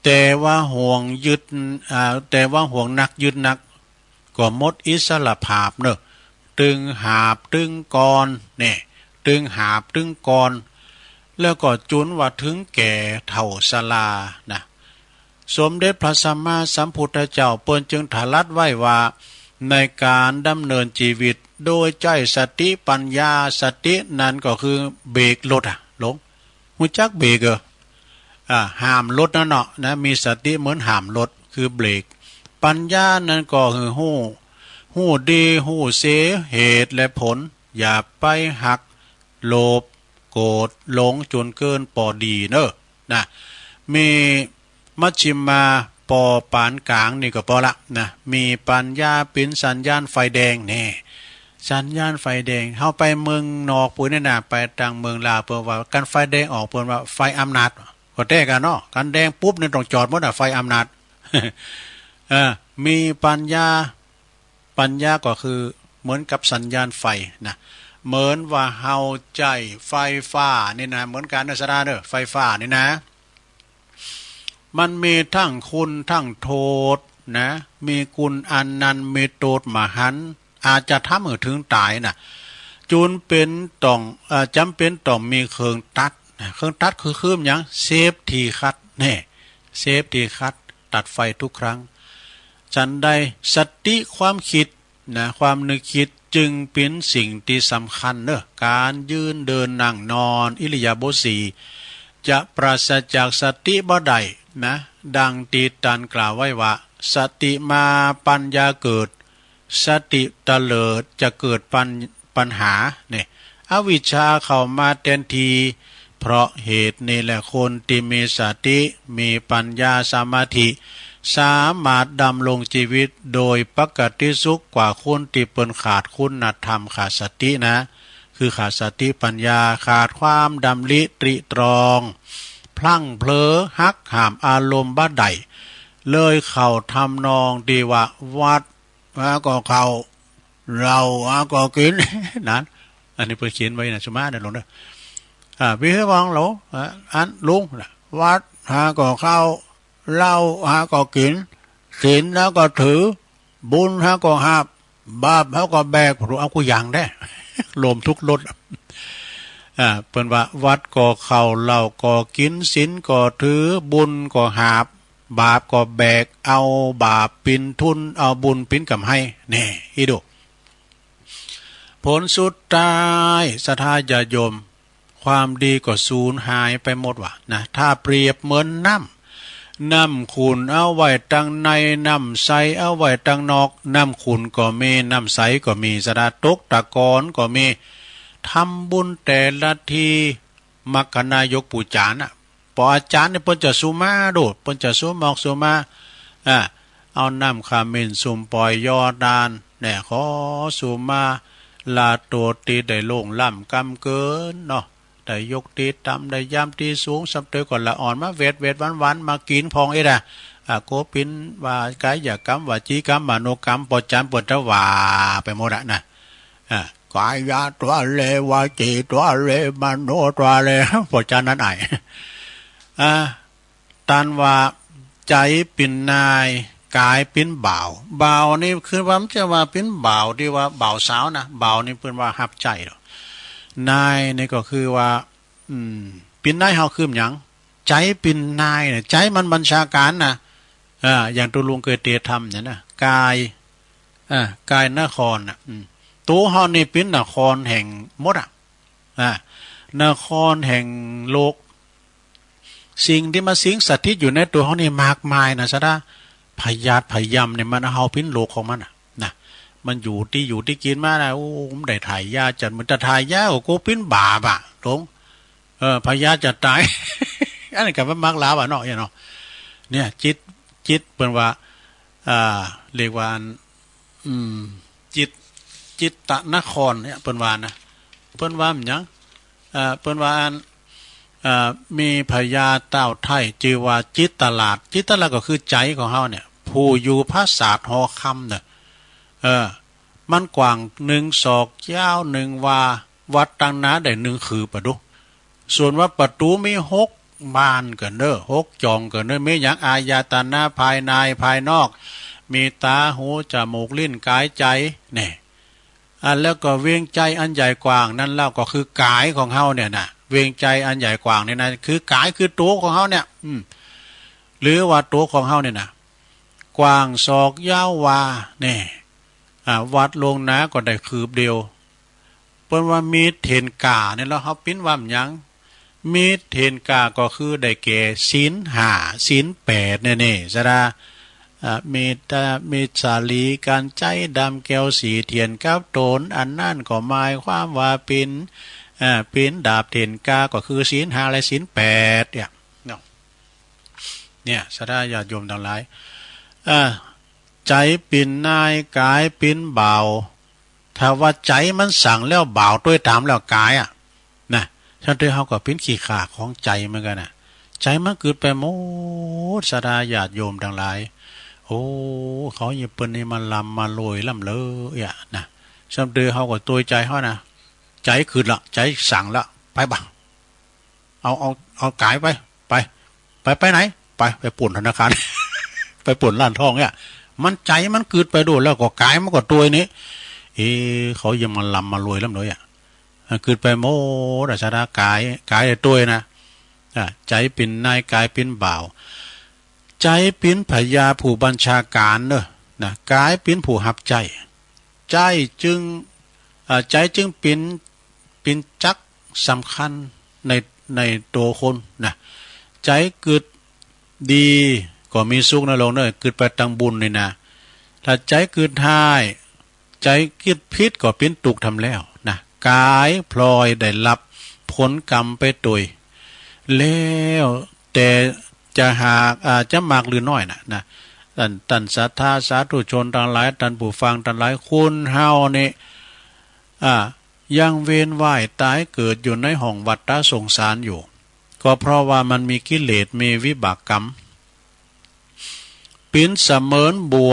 แต่ว่าห่วงนักยึดนักก็หมดอิสระภาพเนอะตึงหาบตึงกรเนี่ยตึงหาบตึงกรแล้วก็จุนว่าถึงแก่เฒ่าชรานะสมเด็จพระสัมมาสัมพุทธเจ้าเปิ้นจึงตรัสไว้ว่าในการดำเนินชีวิตโดยใจสติปัญญาสตินั้นก็คือเบรกรถหลงหูจักเบรกห้ามรถนั่นเนาะนะมีสติเหมือนห้ามรถคือเบรกปัญญานั้นก็คือหู้ดีหู้เสียเหตุและผลอย่าไปหักโลภโกรธหลงจนเกินปอดีเนอะนะมีมัชฌิมาปอปานกลางนี่ก็พอละนะมีปัญญาเป็นสัญญาณไฟแดงแน่สัญญาณไฟแดงเข้าไปเมืองนอกปุ้ยนี่นะไปทางเมืองลาวเพื่อว่าการไฟแดงออกเพื่อว่าไฟอำนาจ ก็แต้กันเนาะกันแดงปุ๊บเนี่ยต้องจอดหมดอ่ะไฟอำนาจ มีปัญญาก็คือเหมือนกับสัญญาณไฟนะเหมือนว่าเฮาใจไฟฟ้านี่นะเหมือนกันนะสดาเด้อไฟฟ้านี่นะมันมีทั้งคุณทั้งโทษนะมีคุณอันนั้นมีโทษมหันต์อาจจะทำให้ถึงตายนะจุนเป็นต้องจำเป็นต้องมีเครื่องตัดเครื่องตัดคือเครื่องอย่างเซฟทีคัดเนี่ยเซฟทีคัดตัดไฟทุกครั้งฉันได้สติความคิดนะความนึกคิดจึงเป็นสิ่งที่สำคัญเนอะการยืนเดินนั่งนอนอิริยาบถสี่จะปราศจากสติบ่ได้นะดังตีตันกล่าวไว้ว่าสติมาปัญญาเกิดสติเตลิดจะเกิดปัญหาเนี่ยอวิชชาเข้ามาแทนทีเพราะเหตุนี่แหละคนที่มีสติมีปัญญาสมาธิสามารถดำรงชีวิตโดยปกติสุขกว่าคนที่เปินขาดคุณธรรมขาดสตินะคือขาดสติปัญญาขาดความดำริตริตรองพลั่งเพลอหักหามอารมณ์บ้าใดเลยเข้าทำนองดีว่าวัดก็เข้าเราก็กินนั้นอันนี้เพิ่นเขียนไว้นะชุมาเดี๋ยวลงเด้อพี่ให้ฟังเหรออันลุงวัดก็เข้าเหล้าก็กินศีลแล้วก็ถือบุญก็หาบบาปก็แบกรู้เอากูอย่างได้ รวมทุกรสเปิ้นว่าวัดก็เข้าเหล้าก็กินศีลก็ถือบุญก็หาบบาปก็แบกเอาบาปปินทุนเอาบุญปินกำให้แน่อีดูผลสุดท้ายศรัทธาญาโยมความดีก็สูญหายไปหมดว่ะนะถ้าเปรียบเหมือนน้ำขุนเอาไว้ตั้งในน้ำใสเอาไว้ตั้งนอกน้ำขุนก็มีน้ำใสก็มีสดาตกตะกอนก็มีทำบุญแต่ละทีมัคคณายกปู่จานพออาจารย์เนี่ยเพิ่นจะสุมาโดดเพิ่นจะสุมอกสุมาเอาน้ำขมิ้นสุ่มปล่อยยอดานเนี่ยขอสุมาลาโตตีได้โล่งล่ำกำเกินเนาะได้ยกตีต่ำได้ย่ำตีสูงสับเตยก่อนละอ่อนมาเวทวันมากินพองโกปินว่ากายอย่ากรรมว่าจีกรรมมโนกรรมปอจันปวดตะว่าไปหมดนะกายยาตัวเลวาจีตัวเลมโนตัวเลปอจันนั้นตันว่าใจเป็นนายกายเป็นบ่าวนี่คือว่ามันจะว่าเป็นบ่าวที่ว่าบ่าวสาวนะบ่าวนี่เพิ่นว่าหับใจหรอนายนี่ก็คือว่าเป็นนายเฮาคือหยังใจเป็นนายเนี่ยใจมันบัญชาการนะอย่างตัวลุงเคยเตทำเนี่ยนะกายนครตัวเฮานี่เป็นนครแห่งมดนครแห่งโลกสิ่งที่มาสิงสถิตอยู่ในตัวเฮานี่มากมายนะซะดาพยาธิพยำเนี่ยมันเฮาพินโลกของมันนะมันอยู่ที่กินมานะโอ้ผมได้ถ่ายยาจัดมันจะถ่ายยาโอ้กูพินบาปหลงพยาธิจะตาย อันนี้ก็มันมักลาเนาะเนี่ยจิตเปิ้นว่าเรียกว่าจิตตนครเนี่ยเปิ้นว่านะเปิ้นว่าหยังเปิ้นว่ามีพญาเต้าไทยชื่อว่าจิตตลาดก็คือใจของเฮาเนี่ยผู้อยู่ภาษาหอคำเนี่ยมันกว้าง1 ศอกยาว1 วาวัดตั้งนาได้1 คือปะดุส่วนว่าประตูมี6 บานกันเด้อ6 จองกันเด้อมีหยังอายตนะภายในภายนอกมีตาหูจมูกลิ้นกายใจเนี่ยแล้วก็เวียงใจอันใหญ่กว้างนั่นแล้วก็คือกายของเฮาเนี่ยนะเวียงใจอันใหญ่กว้างเนี่ยนะคือกายคือตัวของเฮาเนี่ยหรือว่าตัวของเฮาเนี่ยนะกว้างศอกยาววาเนี่ยวัดลงนะก็ได้คืบเดียวเปิ้นว่ามีเทนกาเนี่ยแล้วเฮาปิ้นว่าหยังมีเทนกาก็คือได้แก่ศีล5ศีล8นี่ซะดามีสาลีการใจดำแก้วสีเทียนกับโตนอันนั่นก็หมายความว่าเป็นดาบเทนกาก็คือศีล5และศีล8เนี่ยสดาญาติโยมทั้งหลายใจเป็นนายกายเป็นบ่าวถ้าว่าใจมันสั่งแล้วบ่าวด้วยตามแล้วกายนะฉันด้วยเฮาก็เป็นขี้ข่าของใจเหมือนกัน ใจมันเกิดไปหมดสดาญาติโยมทั้งหลายโอ้เขาหยิบปืนนี่มาลำมาโรยลำเลยอ่ะนะสำเดือเขาก็ตัวใจเขานะใจคืนละใจสั่งละไปบ้างเอากายไปไหนไปป่นธนาคาร ไปป่นร้านทองเนี่ยมันใจมันเกิดไปโดนแล้วก็กายมันก็ตัวนี้เขายังมาลำมาโรยลำเลยอ่ะเกิดไปโมดชดากายตัวนะใจเป็นนายกายเป็นบ่าวใจเป็นพญาผู้บัญชาการเนอะนะกายเป็นผู้หับใจจึงเป็นจักสำคัญในตัวคนนะใจเกิดดีก็มีสุขนะลงเนอะเกิดไปตังบุญนี่นะถ้าใจเกิดท้ายใจเกิดพิษก็เป็นตุกทำแล้วนะกายพลอยได้รับผลกรรมไปตุยแล้วแต่จะหากจะมากหรือน้อยนะตันศรัทธาสาธุชนทั้งหลายตันผู้ฟังทั้งหลายคุณเฮานี่ยังเวียนว่ายตายเกิดอยู่ในห้องวัฏสงสารอยู่ก็เพราะว่ามันมีกิเลสมีวิบากกรรมปิ้นเสมือนบ่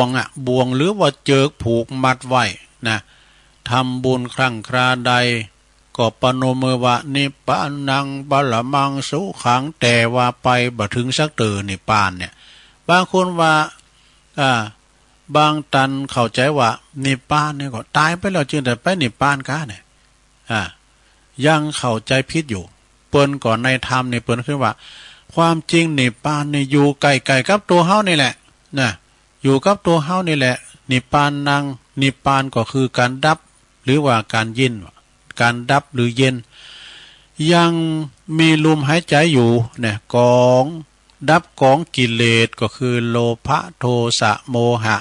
วงหรือว่าเจิกผูกมัดไว้นะทำบุญครั้งคราใดก็ปนมมือว่านิพพานังบาลมังสุขังแต่ว่าไปบ่ถึงสักเตือนิพพานเนี่ยบางคนว่าบางตันเข้าใจว่านิพพานเนี่ยก็ตายไปแล้วจึงแต่ไปนิพพานกันเนี่ยยังเข้าใจผิดอยู่เปิ้นก่อนในธรรมเนี่ยเปิ้นขึ้นว่าความจริงนิพพานเนี่ยอยู่ไกลๆกับตัวเฮานี่แหละนะอยู่กับตัวเฮานี่แหละนิพพานนังนิพพานก็คือการดับหรือว่าการยินการดับหรือเย็นยังมีลมหายใจอยู่เนี่ยกองดับกองกิเลสก็คือโลภะโทสะโมหะ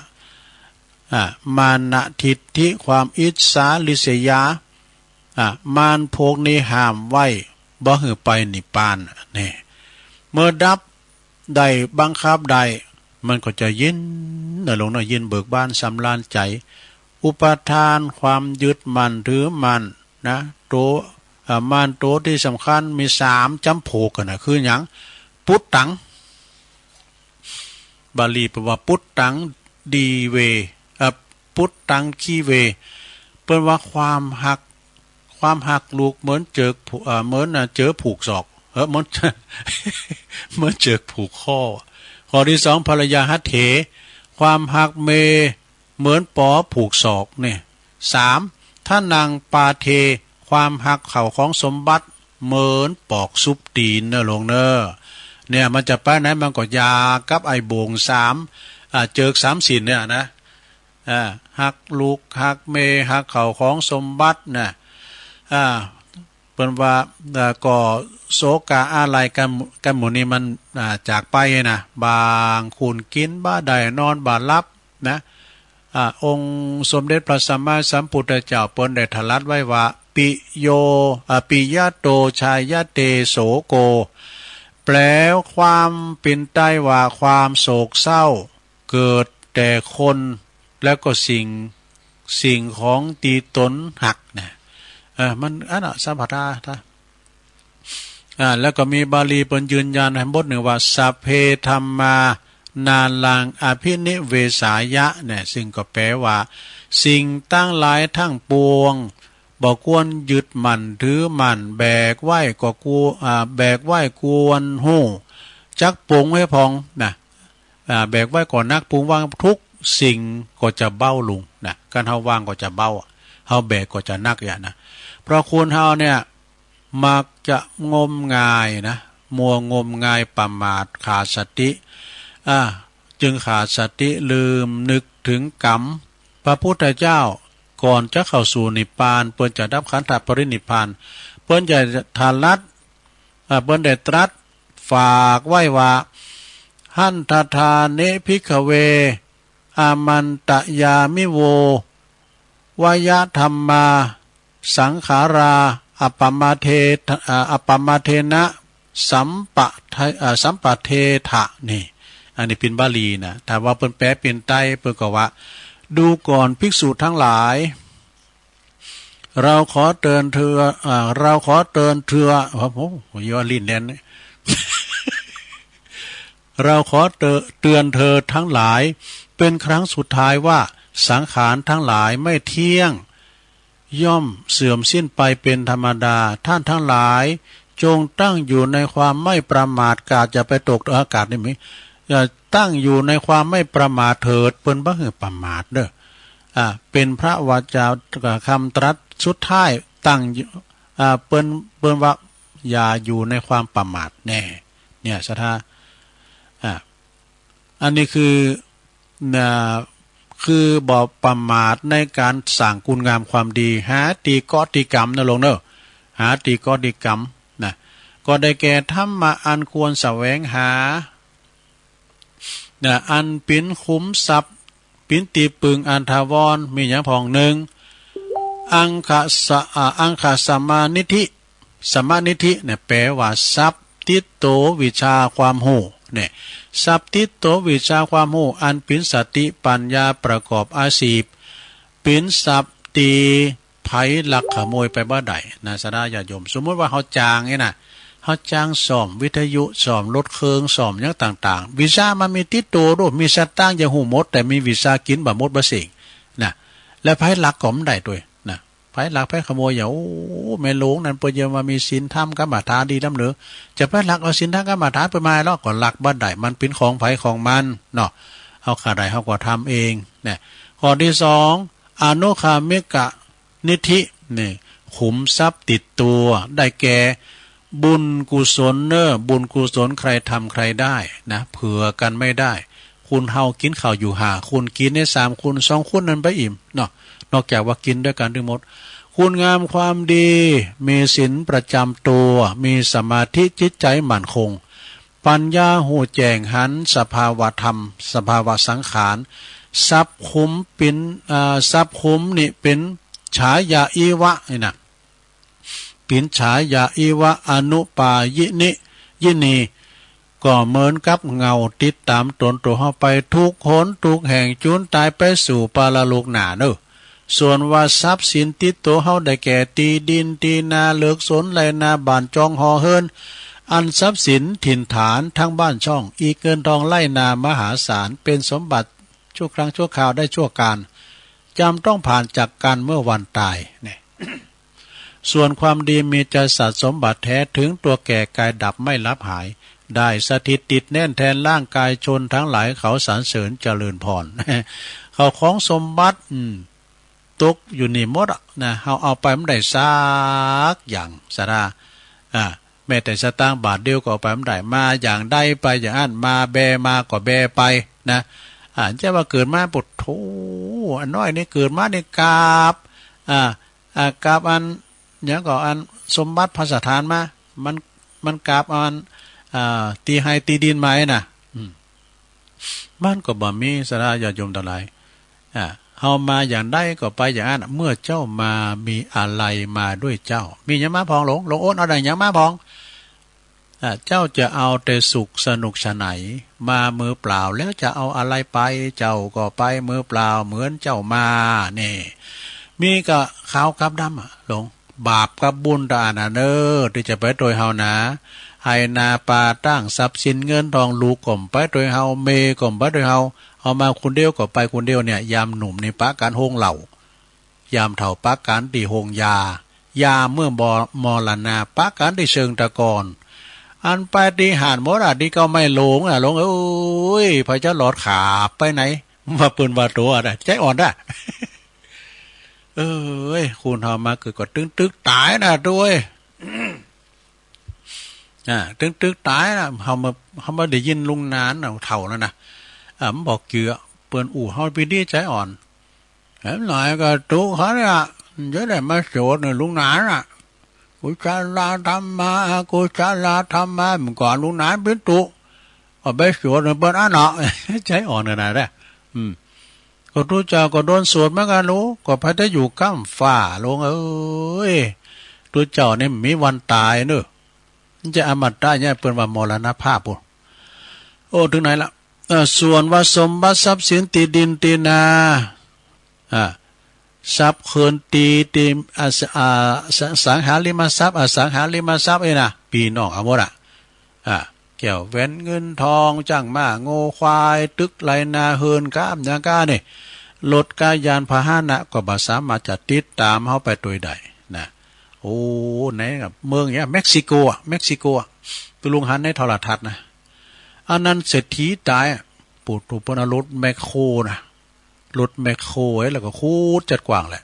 มานะทิฏฐิความอิจฉาริษยามารพวกนี้ห้ามไว้บ่ให้ไปนิพพานนี่เมื่อดับได้บังคับได้มันก็จะเย็นลงเย็นเบิกบานสำราญใจอุปทานความยึดมั่นถือมั่นนะตัวมารตัวที่สำคัญมี3จำพวกกันนะคืออย่างปุตตังบาลีแปลว่าปุตตังดีเวปุตตังขี้เวเป็นว่าความหักลูกเหมือนเจอเจอผูกศอกเหมือนเจอผูกข้อที่2ภรรยาหัตเถความหักเมเหมือนปอผูกศอกเนี่ย3ถ้านางปาเทความหักเข่าของสมบัติเหมือนปอกซุปตีนลงเนี่ยมันจะไปไหนมันก็ยากับไอ้โบง3เจิก3สินเนี่ยนะหักลูกหักเมหักเข่าของสมบัตินะเป็นว่าก็โศกาอะไรกันหมู่นี้มันจากไปนะบางคุณกินบ้าใดนอนบ้ารับนะองค์สมเด็จพระสัมมาสัมพุทธเจ้าเปิ้นได้ตรัสไว้ว่าปิยะโตชายะเตโสโกแปลความเป็นใต้ว่าความโศกเศร้าเกิดแต่คนแล้วก็สิ่งของตีตนหักเนี่ยมันสัมปทาแล้วก็มีบาลีเปิ้นยืนยันให้บทหนึ่งว่าสัพเพธัมมานาลังอภินิเวสายะเนี่ยซึ่งก็แปลว่าสิ่งตั้งหลายทั้งปวงบ่ควรยึดมั่นถือมั่นแบกไว้ก็แบกไว้ควรหู้จักปรุงให้พองนะแบกไว้ก่อนนักปรุงวางทุกสิ่งก็จะเบ้าลงนะการเฮาวางก็จะเบ้าเฮาแบกก็จะนักอย่างนะเพราะคนเฮาเนี่ยมักจะงมงายนะมัวงมงายประมาทขาดสติจึงขาดสติลืมนึกถึงกรรมพระพุทธเจ้าก่อนจะเข้าสู่นิพพานเปิ้นจะดับขันธปรินิพพานเปิ้นจะทารัดเปิ้นได้ตรัสฝากไว้ว่าหันทธาเนภิกขเวอามันตยามิโววยธรรมาสังขาราอัปปมาเทนะสัมปะเทถะนี่อันนี้เป็นบาลีนะแต่ว่าเปิ้นแปลเป็นไต้เปิ้นก็ว่าดูก่อนภิกษุทั้งหลายเราขอเตือนเธอโอ้โหยอลิ้นแน่น เราขอเตือนเธอทั้งหลายเป็นครั้งสุดท้ายว่าสังขารทั้งหลายไม่เที่ยงย่อมเสื่อมสิ้นไปเป็นธรรมดาท่านทั้งหลายจงตั้งอยู่ในความไม่ประมาทกาจะไปตกอากาศได้ไหมอย่าตั้งอยู่ในความไม่ประมาทเถิดเปิ้นบ่ให้ประมาทเด้อเป็นพระวาจาคำตรัสสุดท้ายตั้งเปิ้นว่าอย่าอยู่ในความประมาทแน่เนี่ยสถาอันนี้คือบ่ประมาทในการสร้างคุณงามความดีหาตีกอติกรรมนะลงเนอะหาตีกอติกรรมนะก็ได้แก่ธรรมะอันควรแสวงหาอันปินคุ้มทรัพย์ปินตีปึงอันทาวรมีอย่างพองหนึ่งอังคสมานิธิสมานิธิเนี่ยแปลว่าทรัพย์ติโตวิชาความหูเนี่ยทรัพย์ติโตวิชาความหูอันปินสติปัญญาประกอบอาชีพปินทรัพย์ตีไผลักขโมยไปบ่ได้นะสดาญาโยมสมมติว่าเขาจ้างนี่นะเขาจ้างซ่อมวิทยุซ่อมรถเครื่องซ่อมอย่างต่างๆวิชามันมีติดตัวด้วยมีสตางค์อย่างหูหมดแต่มีวิชากินบ่หมดบ่เสิงนะและไผลักก็ไม่ได้ด้วยนะไผลักไผขโมยอย่าโอ้แม่หลวงนั่นเปิ้นยังว่ามีศีลธรรมกรรมฐานดีนำเหลือจะไปลักเอาศีลธรรมกรรมฐานไปมาแล้วก็ลักบ่ได้มันเป็นของไผของมันเนาะเฮาขาดได้เฮาก็ทำเองเนี่ยข้อที่2อนุคามิกะนิธินี่ขุมทรัพย์ติดตัวได้แก่บุญกุศลบุญกุศลใครทำใครได้นะเผื่อกันไม่ได้คุณเฮากินข้าวอยู่5คุณกินได้3คุณ2คุณนั้นไปอิ่มเนาะนอกจากว่ากินด้วยกันทั้งหมดคุณงามความดีมีศีลประจำตัวมีสมาธิจิตใจมั่นคงปัญญาหูแจ้งหันสภาวะธรรมสภาวะสังขารทรัพย์คุ้มเป็นทรัพย์คุ้มนี่เป็นฉายาอีวะนี่นะปินฉายาอีวะอนุปายินีก็เหมือนกับเงาติดตามตนตัวเข้าไปทุกหนทุกแห่งจุนตายไปสู่ปาลโลกหนาเนอะส่วนว่าทรัพย์สินติดตัวเฮาได้แก่ตีดินตีนาเลือกสนไรนาบ้านจองหอเฮินอันทรัพย์สินถิ่นฐานทั้งบ้านช่องอีกเกินทองไล่นามหาศาลเป็นสมบัติชั่วครั้งชั่วคราวได้ชั่วการจำต้องผ่านจากกันเมื่อวันตายเนี่ย ส่วนความดีมีจะสะสมบัติแท้ถึงตัวแก่กายดับไม่ลับหายได้สถิตติดแน่นแทนร่างกายชนทั้งหลายเขาสรรเสริญเจริญพร เขาของสมบัติตกอยู่นี่หมดนะเขาเอาไปไม่ได้ซักอย่างสาราแม้แต่สตางค์บาทเดียวก็เอาไปไม่ได้มาอย่างใดไปอย่างนั้นมาแบมาก็แบไปนะจะว่าเกิดมาปุถโธอันน้อยนี่เกิดมาในกาบกาบอันอย่างก็อันสมบัติพระสถานมามันกาบอันตีให้ตีดินไม้น่ะมันก็บ่มีสาระญาติโยมทั้งหลายเฮามาอย่างใดก็ไปอย่างนั้นเมื่อเจ้ามามีอะไรมาด้วยเจ้ามีหยังมาพองหลงโอนเอาได้หยังมาพองเจ้าจะเอาแต่สุขสนุกสนานมามือเปล่าแล้วจะเอาอะไรไปเจ้าก็ไปมือเปล่าเหมือนเจ้ามานี่มีก็ขาวกับดำหลงบาปกับบุญตาน่ะเน้อที่จะไปโดยเฮานะให้นาปาตั้งทรัพย์สินเงินทองลูกก่อมไปโดยเฮาเมก่อมไปโดยเฮาเอามาคนเดียวก็ไปคนเดียวเนี่ยยามหนุ่มในปะการโฮงเหล่ายามเฒ่าปะการตีโฮงยเมื่อมรณาปะการที่เชิงตะกอนอันปาฏิหาริย์หมดที่ก็ไม่หลงหลงเอ้ยพระเจ้าหลอดขาไปไหนมาปืนว่าตัวอะไรใจอ่อนได้เอ้ยคุณเฮามาเกิดก็ตึกตายนะด้วยตึกตายนะเฮามาได้ยินลุงนานเฒ่าแล้วนะมันบอกเกือเปิ้นอู่เฮาไปดีใจอ่อนแหมหน่อยก็ตุเขาเนี่ยจะได้มาโสดเนี่ยลุงนานน่ะกุศลธรรมะกุศลธรรมะมันก่อนลุงนานเป็นตุเอาไปโสดเนี่ยเปิ้นเนาะใจอ่อนขนาดนั้นก็รู้จักก็โดนสวดเหมือนกันรู้ก็พระได้อยู่ก้ามฟ้าลงเอ้ยตัวเจ้านี่มีวันตายเนอะจะอมตะเนี่ยเปิ้นว่ามรณภาพพุ่นโอ้ถึงไหนละส่วนว่าสมบัติทรัพย์สินตีดินตีนาทรัพย์เคินตีสังหาริมทรัพย์อสังหาริมทรัพย์นะปีน้องเอาหมดเกี่ กี่ยวแหวนเงินทองจ้างม้าโง่ควายตึกไหลนาเฮินก้ามยางก้าเนี่ยรถกายานพาหนะก็บ่สามารถจะติดตามเฮาไปโดยใดนะโอ้ไหนกับเมืองเนี้ยเม็กซิโกตุลุงหันในโทรทัศน์นะอันนั้นเศรษฐีตายปูดถูกปนรถแมคโครนะรถแมคโครแล้วก็คูดจัดกว้างแหละ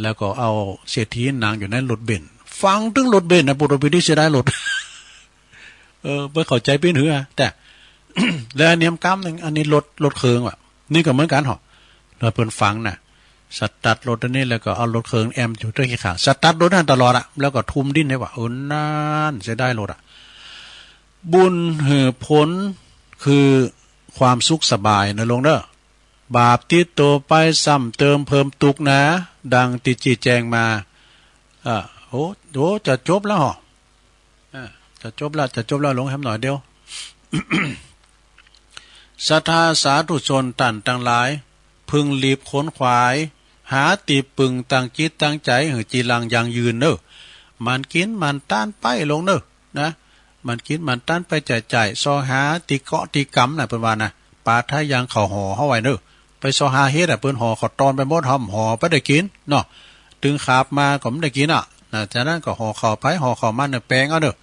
แล้วก็เอาเศรษฐีนางอยู่ในรถเบนซ์ฟังถึงรถเบนซ์นะปุถุพิธีเสียดายรถเพื่อเข้าใจเป็นหือแต่ แล้วอันนี้กำหนึ่งอันนี้รถเครื่องว่ะนี่ก็เหมือนกันเหรอเราเพิ่นฟังน่ะสตาร์ทรถอันนี้แล้วก็เอารถเครื่องแอมอยู่ด้วยขี้ขาสตาร์ทรถนั่นตลอดอ่ะแล้วก็ทุ่มดิ้นให้ว่านั่นเสียดายรถอ่ะบุญหือผลคือความสุขสบายนะลงเด้อบาปติดตัวไปซ้ำเติมเพิ่มตุกนะดังติจีแจงมาโอ้จะจบแล้วเหรอจะจบแล้วลงแฮมหน่อยเดียว ศรัทธาสาธุชนตันตั้งหลายพึงรีบขนขวายหาตีปึงตั้งจิตตั้งใจหือจีรังยังยืนเนอะมันกินมันต้านไปลงเนอะนะมันกินมันต้านไปใจซอหาตีเกาะตีกำน่ะเปิ้นว่านะปาท้ายังเข่าห่อเฮาไว้เนอะไปซอหาเฮ็ดเปิ้นห่อขอตอนไปหมดห่อไปได้กินเนาะถึงขาบมาก็ไม่ได้กินจากนั้นก็ห่อข้าวไผห่อข้าวมันเนี่ยแปลงเอาเด้อ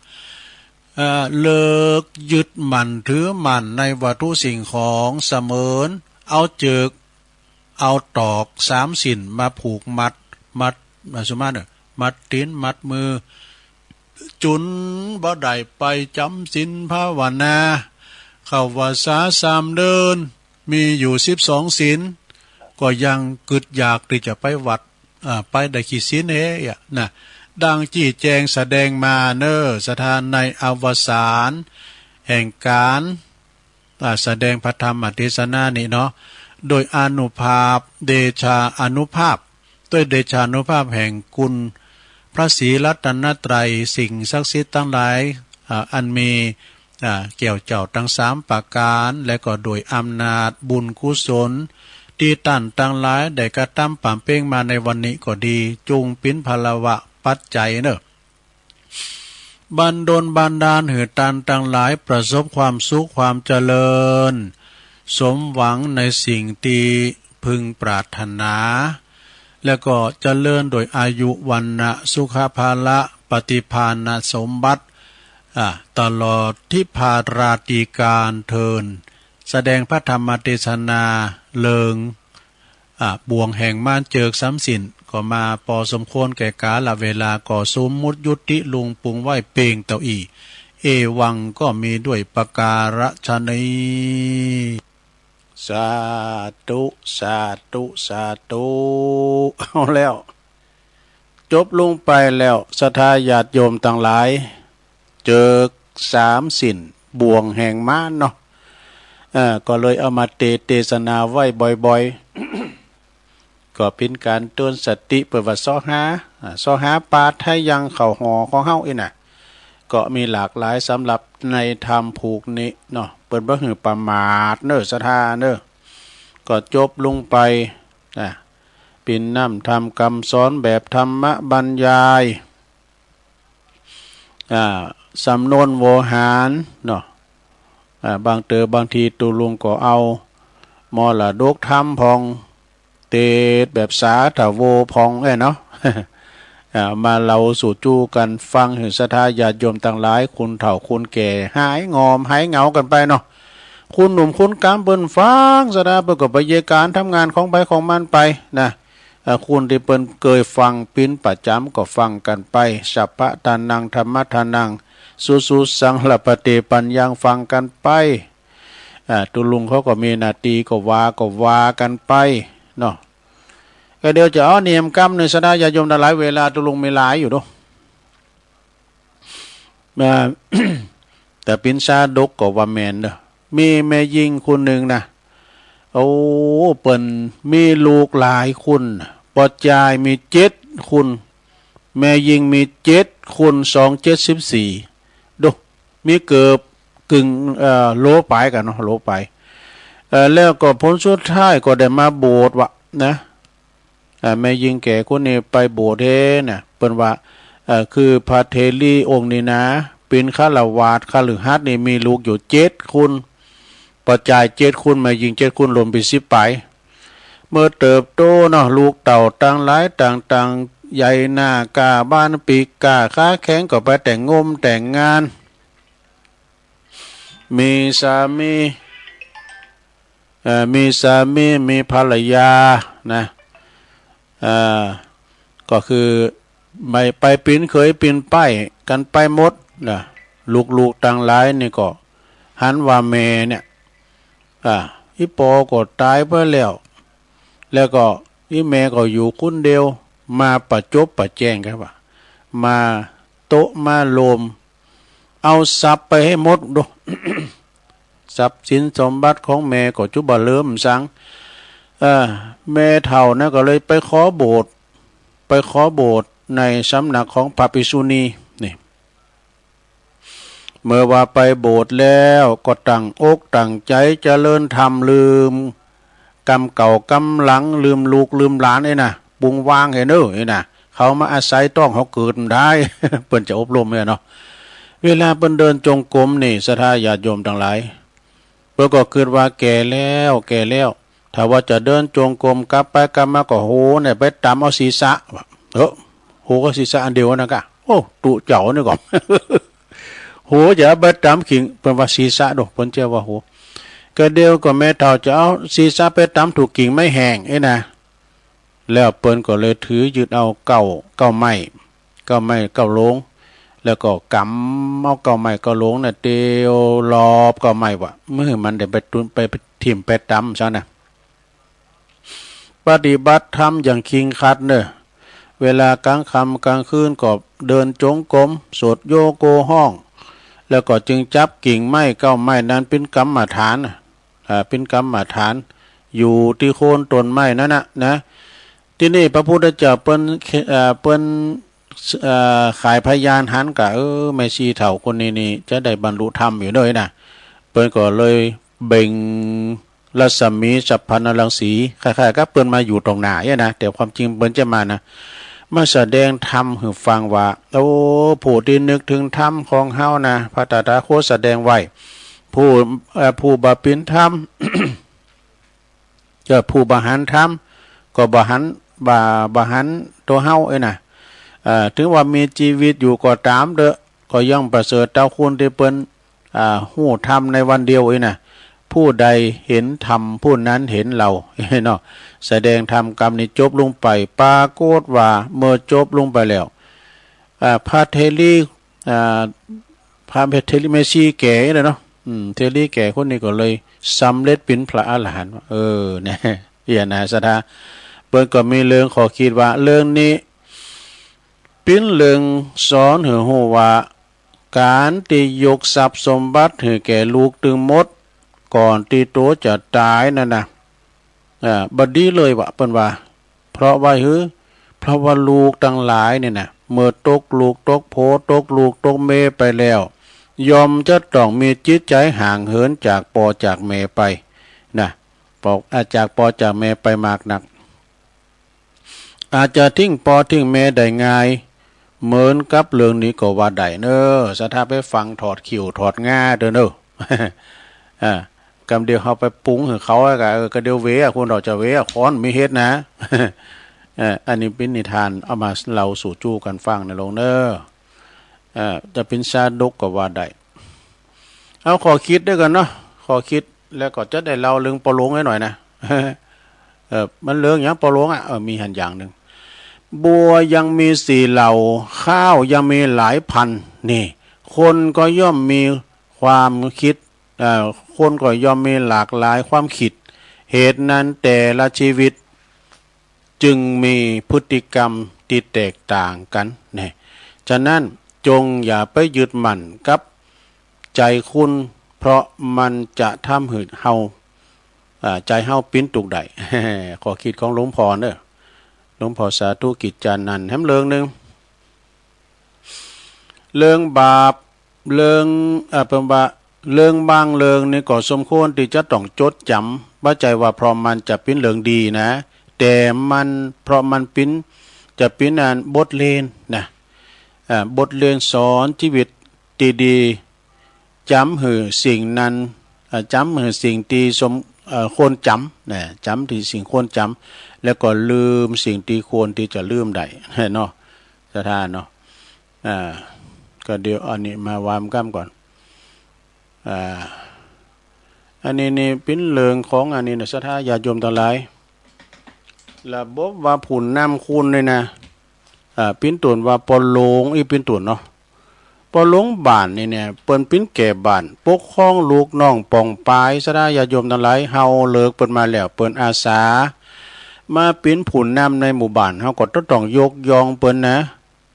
เลิกยึดมั่นถือมั่นในวัตถุสิ่งของเสมือนเอาเจิกเอาตอกสามสินมาผูกมัดสมมาเนี่ยมัดตีนมัดมือจุนบ่ได้ไปจำศีลภาวนาเข้าว่าสาสามเดินมีอยู่12ศีลก็ยังกึดอยากที่จะไปวัดไปได้กี่ศีลนะดังจี้แจงแสดงมาเนอสถานในอวสานแห่งการแสดงพระธรรมเทศนานี่เนาะโดยอนุภาพเดชาอนุภาพด้วยเดชานุภาพแห่งกุลพระศรีรัตนตรัยสิ่งศักดิ์สิทธิ์ทั้งหลายอันมีเกี่ยวเจ้าทั้ง3ประการและก็โดยอำนาจบุญกุศลที่ตั้นตั้งหลายได้กระทำป่ำเป้งมาในวันนี้ก็ดีจุงปิ้นพลวะปัจจัยเนอะบันดลบันดาลหือตันตั้งหลายประสบความสุขความเจริญสมหวังในสิ่งที่พึงปรารถนาแล้วก็เจริญโดยอายุวันนะสุขภาละปฏิภาณสมบัติตลอดที่พาราตีการเทินแสดงพระธรรมเทศนาเลิงบ่วงแห่งม่านเจิกซ้ำสินก็มาพอสมควรแก่กาลเวลาก่อสมมุติยุติลุงปุงไหวเปงเต้าอีเอวังก็มีด้วยประการฉนัยสาธุสาธุสาธุเอาแล้วจบลงไปแล้วศรัทธาญาติโยมทั้งหลายเจิก3สินบ่วงแห่งม่านเนาะก็เลยเอามาเทศนาไว้บ่อยๆ ก็เป็นการเตือนสติเปิดว่าซอหาปาทายังเข่าหอของเฮาอีน่ะก็มีหลากหลายสำหรับในธรรมผูกนี้เนาะเปิดบ่หือประมาทเน้อศรัทธาเน้อก็จบลงไปเป็นน้ำธรรมคำสอนแบบธรรมบรรยายสำนวนโวหารเนาะบางทีตุลุงก็เอามรดกธรรมพองเตดแบบสาถาโวพองเนาะ มาเราสู่จูกันฟังศรัทธาญาติโยมต่างหลายคุณเฒ่าคุณแก่หายงอมหายเหงากันไปเนาะคุณหนุ่มคุณกำเปิ้นฟังศรัทธาเปิ้นก็ไปเยการทำงานของไปของมันไปนะคุณที่เปิ้นเคยฟังปิ้นประจำก็ฟังกันไปสัพพะทานังธรรมทานังสุสังหลปฏิปัญญังฟังกันไปตุลุงเขาก็มีนาทีก็ว่ากันไปเนาะก็เดี๋ยวจะเอาเนียมกรรมในศรัทธาญาติโยมหลายเวลาตุลุงมีหลายอยู่ด้วย แต่ปินชาดกก็ว่าแมนเด้อมีแม่ยิงคนหนึ่งนะโอ้เปิ้นมีลูกหลายคนปอดจายมี7คนแม่ยิงมี7คน274ดูมีเกือบกึ่งโลไปกันเนาะโลไปแล้วก็ผลสุดท้ายก็ได้มาโบสถ์วะนะแม่ยิงแก่คนนี้ไปโบสถ์เด้น่ะเปิ้นว่าคือพระเทรีองค์นี้นะ เป็นฆราวาสฆฤหัสถ์นี่มีลูกอยู่7 คนประจาย7 คนมายิง7 คนรวมเป็น10 ไปเมื่อเติบโตเนาะลูกเต่าต่างหลายต่างๆใหญ่หน้ากาบ้านปีกกาค้าแข็งก็ไปแต่งงมแต่งงานมีสามีมีภรรยานะก็คือไปปีนเคยปีนป้ายกันไปหมดนะลูกต่างหลายนี่ก็หันว่าแม่เนี่ยอีปอก็ตายไปแล้วก็อีแม่ก็อยู่คนเดียวมาประจบประแจงครับว่ามาโตมาโลมเอาทรัพย์ไปให้หมดดู ทรัพย์สินสมบัติของแม่ก็จุบะเริ่มสังแม่เฒ่านะก็เลยไปขอโบสถ์ในสำนักของพระภิกษุณีนี่เมื่อว่าไปโบสถ์แล้วก็ตั้งอกตั้งใจเจริญธรรมลืมกรรมเก่ากรรมหลังลืมลูกลืมหลานไอ้น่ะปุงวางให้เน้อไอ้น่ะเขามาอาศัยต้องเขาเกิดได้ เปิ้นจะอบรมเนี่ยเนาะเวลาเปิ้นเดินจงกรมนี่ศรัทธาญาติโยมทั้งหลายเปิ้นก็คิดว่าแก่แล้วถ้าว่าจะเดินจงกรมกลับไปกลับมาก็โหเนี่ยไปตำเอาศีรษะโหก็ศีรษะอันเดียวนะกะโอ้ตุเจ้านี่ก่อน โหอย่าไปตำขิงเปิ้นว่าศีรษะดอกเปิ้นเจ้าว่าโหก็เดียวก็แม่เฒ่าจะเอาศีรษะไปตำถูกกิ่งไม่แห้งไอ้นะแล้วเปิ้นก็เลยถือยึดเอาเก้าไม้เก้าโลงแล้วก็กำเอาเก้าไม้เก้าโลงน่ะเตียวรอบเก้าไม้ว่ะเมื่อมันได้ไปตุนไปทิ่มไปตำซะนะปฏิบัติธรรมอย่างคิงคัดเนอะเวลากลางค่ำกลางคืนก็เดินจงกรมสวดโยโกห้องแล้วก็จึงจับกิ่งไม้เก้าไม้นั้นเป็นกรรมฐานเป็นกรรมฐานอยู่ที่โคนต้นไม้นั่นนะที่นี่พระพุทธเจ้าเปิ้นขายพยานหันกะแม่ชีเฒ่าคนนี้จะได้บรรลุธรรมอยู่ด้วยนะเปิ้นก็เลยเบ่งรัศมีสัพพนรังสีคล้ายๆกับเปิ้นมาอยู่ตรงหน้าเนี่ยนะแต่ความจริงเปิ้นจะมานะมาแสดงธรรมให้ฟังว่าโอ้ผู้ที่นึกถึงธรรมของเฮานะพระตถาคตแสดงไว้ผู้บำเพ็ญธรรม จะผู้บาหันธรรมก็บาหันตัวเฮานะถึงว่ามีชีวิตอยู่ก็ตามเด้อก็ย่อมประเสริฐเจ้าคุณที่เปิ้นฮู้ธรรมในวันเดียวนะผู้ใดเห็นธรรมผู้นั้นเห็นเราเนาะแสดงธรรมกรรมนี้จบลงไปปรากฏว่าเมื่อจบลงไปแล้วพระเทลีเมชีแก่เลยเนาะเทลีแก่คนนี้ก็เลยสำเร็จเป็นพระอรหันต์เนี่ยอย่านะศรัทธาเปิ้นก็มีเรื่องขอคิดว่าเรื่องนี้เป็นเรื่องสอนให้ฮู้ว่าการที่ยกทรัพย์สมบัติให้แก่ลูกถึงหมดก่อนที่โตจะตายนั่นนะบัดนี้เลยว่าเปิ้นว่าเพราะว่าลูกทั้งหลายเนี่ยนะเมื่อตกลูกตกโพตกลูกตกเมไปแล้วยอมจะต้องมีจิตใจห่างเหินจากปอจากเมไปนะจากปอจากเมไปมากนักอาจจะทิ้งปอทิ้งเมได้ง่ายเหมือนกับเรื่องนี้ก็ว่าได้เนอะสถาไปฟังถอดขิวถอดง่าเด้อเนอะกำเดียวเขาไปปรุงให้เขาก็เดียวเวะคุณเราจะเวะค้อนมีเฮ็ดนะอันนี้เป็นนิทานเอามาเล่าสู่จู้กันฟังในโรงเนอะจะเป็นชาดกก็ว่าได้เอาขอคิดด้วยกันเนาะขอคิดแล้วก็จะได้เล่าเรื่องปอหลวงให้หน่อยนะมันเรื่องอย่างปอหลวงมีหันอย่างหนึ่งบัวยังมี4 เหล่าข้าวยังมีหลายพันนี่คนก็ย่อมมีความคิดคนก็ย่อมมีหลากหลายความคิดเหตุนั้นแต่ละชีวิตจึงมีพฤติกรรมที่แตกต่างกันนี่ฉะนั้นจงอย่าไปยึดมั่นกับใจคุณเพราะมันจะทำให้เฮาใจเฮาปิ้นตุกใด ขอคิดของหลวงพ่อเด้อหลวงพ่อสาธุกิจจานันท์แฮมเรื่องนึงเรื่องบาปเรื่องเป็นว่าเรื่องบางเรื่องนี่ก็สมควรที่จะต้องจดจำว่าใจว่าเพราะมันจะเป็นเรื่องดีนะแต่มันเพราะมันเป็นจะเป็นบทเรียนนะบทเรียนสอนชีวิต ตีดีจำหือสิ่งนั้นจำหือสิ่งที่สมควรจำนะจำที่สิ่งควรจำแล้วก็ลืมสิ่งที่ควรที่จะลืมได้เนาะสถานเนาะก็เดี๋ยวอันนี้มาวามกั้มก่อนอันนี้นี่เป็นเรื่องของอันนี้นะสถาญาติโยมทั้งหลายระบบว่าผุนน้ำคุณเลยนะปิ้นตุนว่าปอลงอีปิ้นตุนเนาะปอลงบ้านนี่เนี่ยเปิ้นปิ้นแก่บ้านปกครองลูกน้องป่องปายสดาญาติโยมทั้งหลายเฮาเลิกเปิ้นมาแล้วเปิ้นอาสามาปิ้นผุนน้ำในหมู่บ้านเฮาก็ต้องยกยองเปิ้นนะ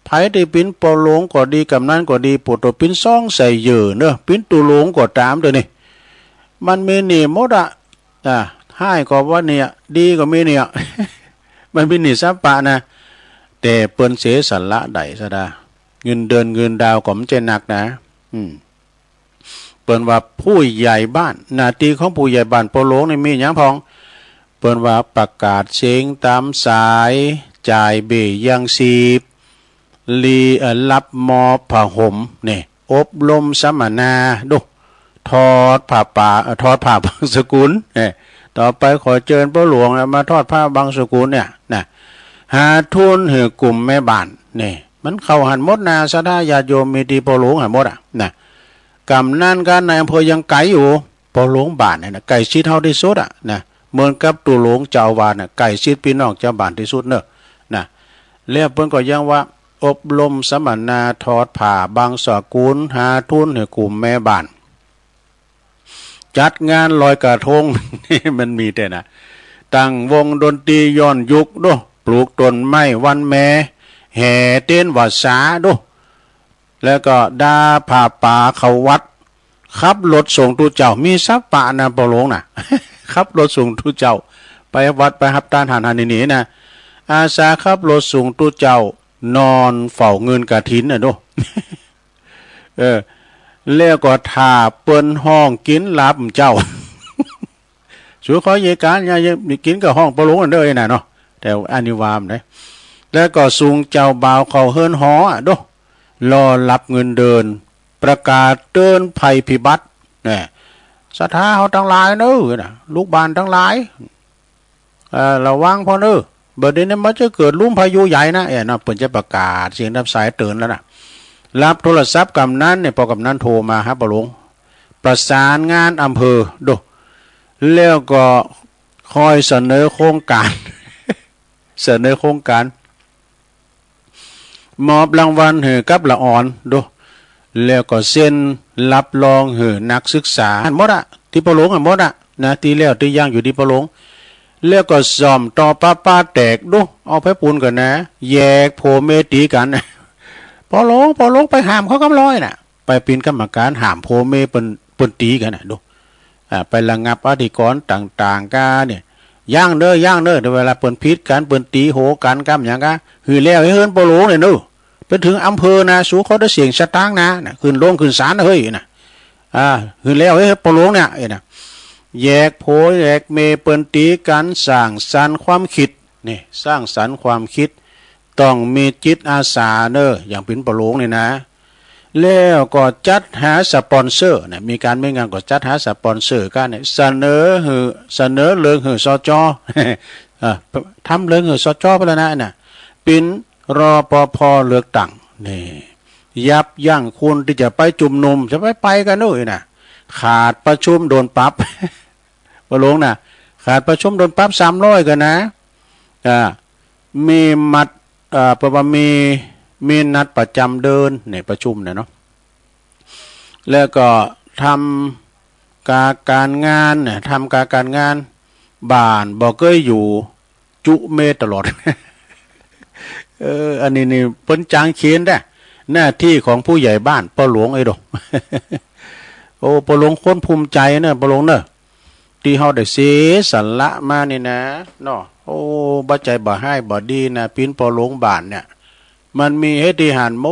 ไผที่ปิ้นปอลงก็ดีกำนั้นก็ดีปุตโตปิ้นซ่องใส่เยอะเนอะปิ้นตุลงก็ตามเด้อนี่มันมีนี่หมดให้ก็ว่าเนี่ยดีก็มีเนี่ย มันเป็นนิสัยปะนะแต่เปิ้นเสียสละใดซะดาเงินเดือนเงินดาวก็มันจะหนักนะเปิ้นว่าผู้ใหญ่บ้านหน้าที่ของผู้ใหญ่บ้านปอหลวงนี่มีหยังพองเปิ้นว่าประกาศเสียงตามสายจ่ายเบี้ยยังชีพรับมอบผ้าห่มนี่อบรมสัมมนาดูทอดผ้าป่าทอดผ้าบางสกุลนี่ต่อไปขอเชิญปอหลวงมาทอดผ้าบางสกุลเนี่ยนะหาทุนให้กลุ่มแม่บ้านนี่มันเข้าหันหมดนาสดาญาติโยมมีดีปอหลวงหันหมดนะกำนันกันในอำเภอยังไกลอยู่ปอหลวงบ้านเนี่ยนะไก่ชิดเท่าที่สุดนะเหมือนกับตัวหลวงเจ้าวาดไก่ชิดพี่น้องเจ้าบ้านที่สุดเนอะนะแล้วเพิ่นก็ยังว่าอบรมสัมมนาทอดผ้าบางสกุลหาทุนให้กลุ่มแม่บ้านจัดงานลอยกระทง นี่มันมีแต่นะตั้งวงดนตรีย้อนยุคด้วยปลูกต้นไม้วันแม่แห่เต้นวัดสาด้วยแล้วก็ดาผ่าป่าเขาวัดขับรถส่งตุเจ้ามีซับป่านะปอหลวงนะ ขับรถส่งตุเจ้าไปวัดไปฮับตานหันนี่นะอาสาขับรถส่งตุเจ้านอนเฝ้าเงินกฐินน่ะด้วย แล้วก็ถ่าเปิ้นห้องกินลาบเจ้า สุขอเยการอย่ากินกับห้องปอหลวงกันเด้อน่ะเนาะแต่อันนี้วามได้แล้วก็สูงเจ้าบ่าวเขาเฮิรนหอด้วยรอรับเงินเดินประกาศเตือนภัยพิบัติเนี่ยศรัทธาเขาทั้งหลายเนอะลูกบ้านทั้งหลายระวังพอเนอะเบอร์เดนมันจะเกิดลุ่มพายุใหญ่นะนะเปิ่นจะประกาศเสียงรับสายเตือนแล้วนะรับโทรศัพท์กำนันเนี่ยพอกำนันโทรมาครับปอหลวงประสานงานอำเภอดูแล้วก็คอยเสนอโครงการ เสนอโครงการมอบรางวัลให้กับละอ่อนดูแล้วก็เซ็นรับรองให้นักศึกษาหมดที่ปอหลวงหมดนะที่แล้วที่ย่างอยู่ที่ปอหลวงแล้วก็ซ่อมต่อป้าแตกดูเอาไปปูนกันนะแยกโพเมตีกันปอหลวงไปหามเขากำร้อยน่ะไปปีนกรรมการหามโพเมเป็นตีกันน่ะดูไประงับอธิกรณ์ต่างๆกันเนี่ยย่างเด้อเวลาเปิ้นพิษกันเปิ้นตีโหกันกำอย่างกะคือแล้วให้เฮิรนปอหลวงเนี่ยเนอะเป็นถึงอำเภอนะสู่เขาได้เสียงสตางค์นะขึ้นลงขึ้นศาลเฮ้ยนะคือแล้วให้ปอหลวงเนี่ยนะแยกโพแยกเมเปิ้นตีกันสร้างสรรค์ความคิดนี่สร้างสรรค์ความคิดต้องมีจิตอาสาเนอะอย่างเป็นปอหลวงนี่นะแล้วก็จัดหาสปอนเซอร์เนี่ยมีการไม่งานก็จัดหาสปอนเซอร์กันเนี่ยเสนอเรื่องหือสจทำเรื่องหือสจไปแล้วนะเป็นรอปภเลือกตั้งนี่ยับยั้งคุณที่จะไปจุ่มนุมจะไปกันนู่นนะขาดประชุมโดนปรับ ปอหลวงนะขาดประชุมโดนปรับ300กันนะมีมัดประมาณมีนัดประจำเดินในประชุมเนี่ยเนาะแล้วก็ทำการงานเนี่ยทำการงานบ้านบอกเคยอยู่จุเมตลอด อันนี้นี่เปิ้นจางเขียนได้หน้าที่ของผู้ใหญ่บ้านปอหลวงไอ้ดอก โอ้ปอหลวงคนภูมิใจเนอะปอหลวงเนอะที่เฮาได้เสียสละมานี่นะเนาะโอ้บ่ใจบ่ให้บ่ดีนะปีนปอหลวงบ้านเนี่ยมันมีเหตุหันโม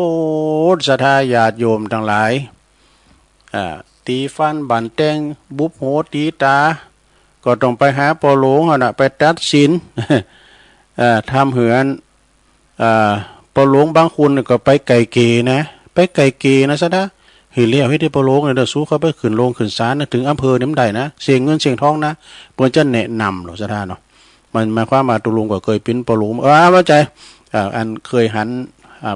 ดศรัทธาญาติโยมทั้งหลายตีฟันบันแตงบุบโหตีตาก็ต้องไปหาปอหลวงน่ะไปตัดสิน ทำเหือนปอหลวงบางคนก็ไปไก่เกนะไปไก่เกนะซะนะ เฮีเลี้ยวให้ได้ปโลงเนี่ยเดี๋ยวสู้เขาไปขึ้นโรงขึ้นศาลนะถึงอำเภอน้ำใดนะเสียงเงินเสียงทองนะเปิ้นจะแนะนำหรอกสถานเนาะมันหมายความว่าตุลุงก็เคยปิ้นปโลงเข้าใจอันเคยหัน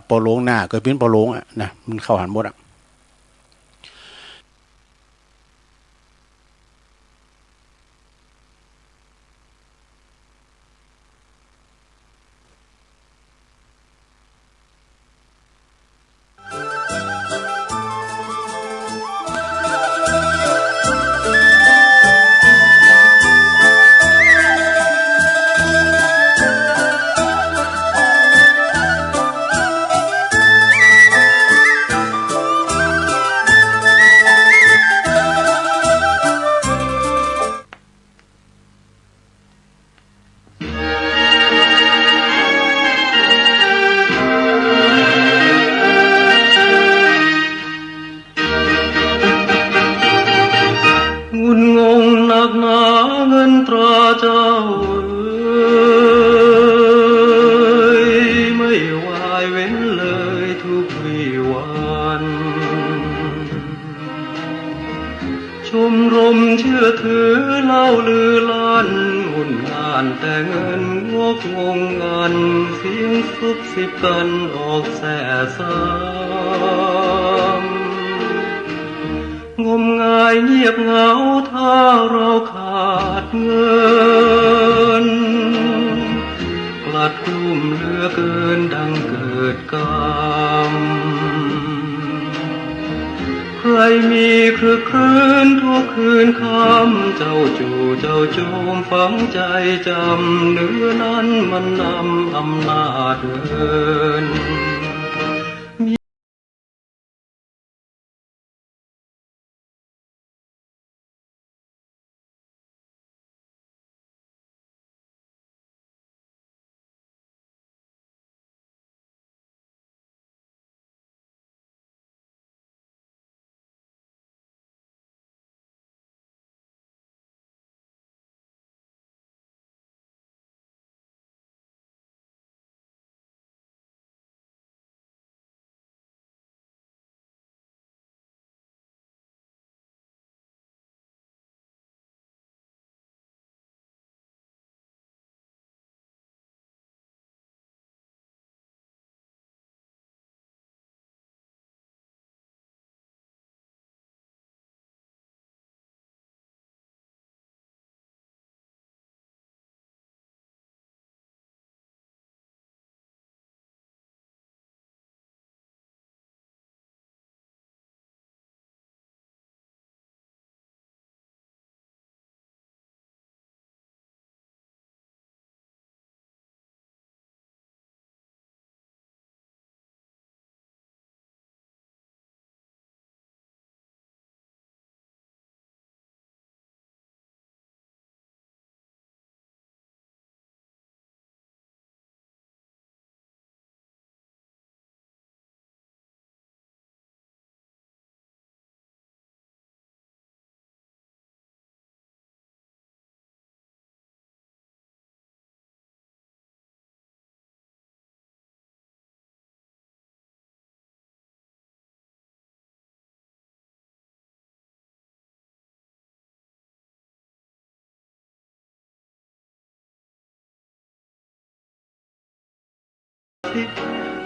ปโลงหน้าเคยปิ้นปโลงนะมันเข้าหันหมดงุนงงหนักหนาเงินตราเจ้าไม่วายเว้นเลยทุกวี่วันชมรมเชื่อถือเล่าลือลั่นหุ่นงานแต่เงินงกงงงันเสียงซุบซิบกันออกแส่ซ้ำงมงายเงียบเหงาถ้าเราขาดเงินกลัดกลุ่มเหลือเกินดังเกิดกรรมใครมีครึกครื้นทุกคืนคำเจ้าจู่เจ้าโจมฝังใจจำเนื้อนั้นมันนำอำนาจเงิน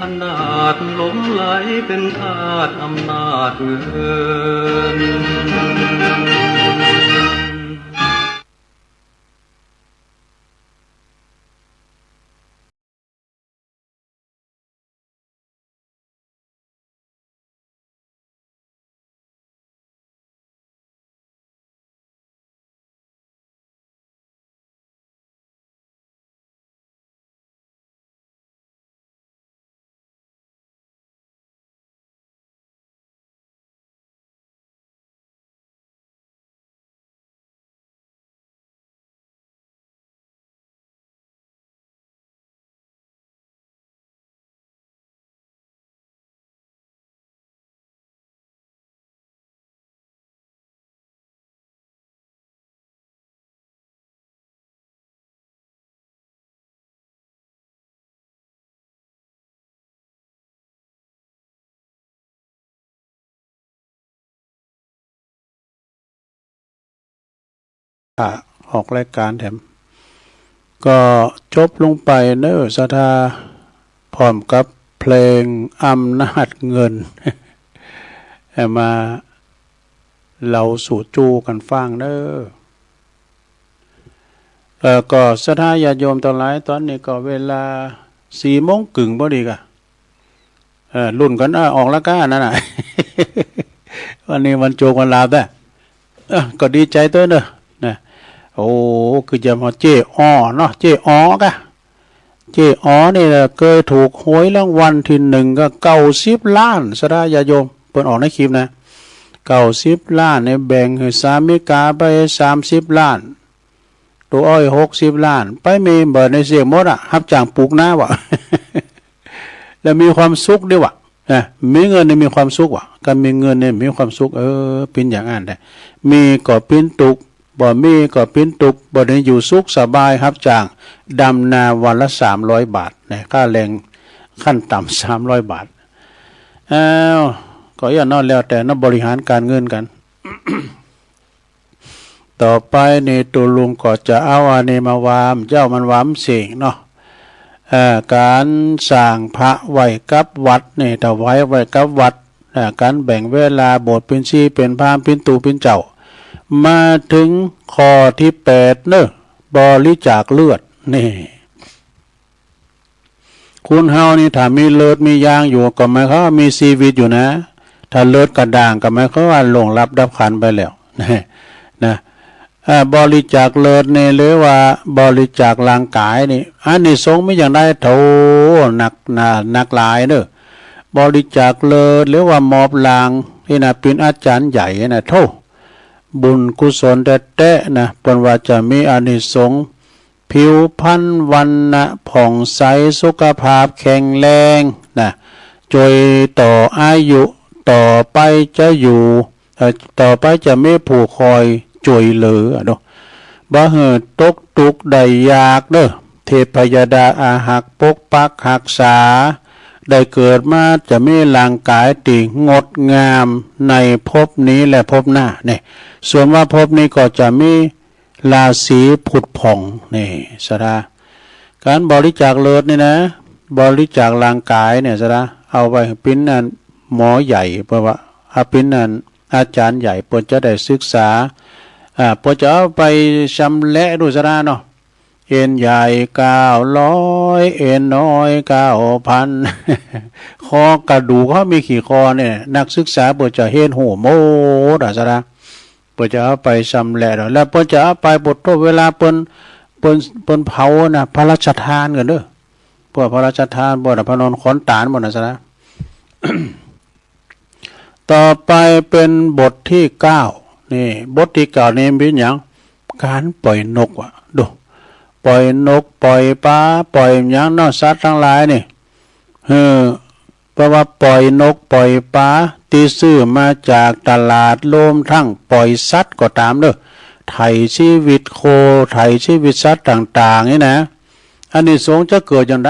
อนาจหลงไหลเป็นทาสอำนาจเงิน ออกรายการแถมก็จบลงไปเนอะสถาพร้อมกับเพลงอำนาจเงิน มาเราสู่จูกันฟังเนอะก็สถาญาติโยมตอนหลายตอนนี้ก็เวลา4:30พอดีกะรุ่นกันออกละก้านั่นน่ะ วันนี้วันโจกวันลาบได้ก็ดีใจตัวเนอะนะโอ้คือจะมาเจ้อ้อเนาะเจ้อ้อกะเจ้อ้อนี่เคยถูกหวยรางวัลที่1ก็90 ล้านสถาญาติโยมเปิดออกในคลิปนะ90 ล้านในแบ่งให้สามีกาไป30 ล้านตัวอ้อย60 ล้านไปมีเบิดในเสียงหมดรับจ้างปลูกนาวะ แล้วมีความสุขด้วยวะมีเงินเนี่ยมีความสุขวะการมีเงินเนี่ยมีความสุขเป็นอย่างนั้นได้มีก็เป็นตุกบ่มีก็เป็นตุกบ่ได้อยู่สุขสบายครับจ้างดำนาวันละ300 บาทนะค่าแรงขั้นต่ำ300 บาทก็อย่านอนแล้วแต่นับบริหารการเงินกัน ต่อไปนี่ตุลุงก็จะเอาอันนี้มาวามเจ้ามันวามเสียงเนาะการสร้างพระไว้กับวัดนี่ถ้าไว้กับวัดการแบ่งเวลาโบสถ์เป็นชีเป็นพามเป็นตูเป็นเจ้ามาถึงข้อที่8เนอะบริจาคเลือดนี่คุณเฮานี่ถ้ามีเลือดมียางอยู่ก็หมายความว่ามีชีวิตอยู่นะถ้าเลือดกระด่างก็หมายความว่าหลงรับดับขันไปแล้วนะบริจาคเลือดนี่หรือว่าบริจาคร่างกายนี่อันนี้สงไม่อย่างได้โถหนักหลายเนอะบริจาคเลือดหรือว่ามอบลางที่น่ะเป็นอาจารย์ใหญ่นะโถบุญกุศลแท้ๆนะเพิ่นว่าจะมีอานิสงส์ผิวพรรณวรรณะผ่องใสสุขภาพแข็งแรงนะช่วยต่ออายุต่อไปจะอยู่ต่อไปจะไม่ผู้คอยช่วยเหลือเนาะบ่เหือตกทุกข์ได้ยากเด้อเทพยดาอาหักปกปักรักษาได้เกิดมาจะมีร่างกายที่งดงามในภพนี้และภพหน้าเนี่ยส่วนว่าภพนี้ก็จะมีราศีผุดผ่องนี่สดาการบริจาคเลือดนี่นะบริจาคร่างกายเนี่ยสดาเอาไปเป็นนั่นหมอใหญ่เพราะว่าเป็นนั่นอาจารย์ใหญ่เปิดจะได้ศึกษาเปิดจะเอาไปชำแหละดูสดาเนาะเอ็นใหญ่900เอ็นน้อย9,000 คอกระดูกเขามีกี่คอเนี่ยนักศึกษาเปิดจะเห็นหูโมดสดาเปิดจะเอาไปชำแหละแล้วเปิดจะเอาไปบทเวลาเปิ้นเผานะพระราชทานกันเด้อพวกพระราชทานบ่พระนอนขอนตาลบ่นะซะนะ ต่อไปเป็นบทที่9นี่บทที่9นี่เป็นหยังการปล่อยนกว่ะดูปล่อยนกปล่อยปลาปล่อยหยังนอกสัตว์ทั้งหลายนี่เพราะว่าปล่อยนกปล่อยปลาที่ซื้อมาจากตลาดรวมทั้งปล่อยสัตว์ก็ตามเด้อไถ่ชีวิตโคไถ่ชีวิตสัตว์ต่างๆนี่นะอานิสงส์จะเกิดอย่างไร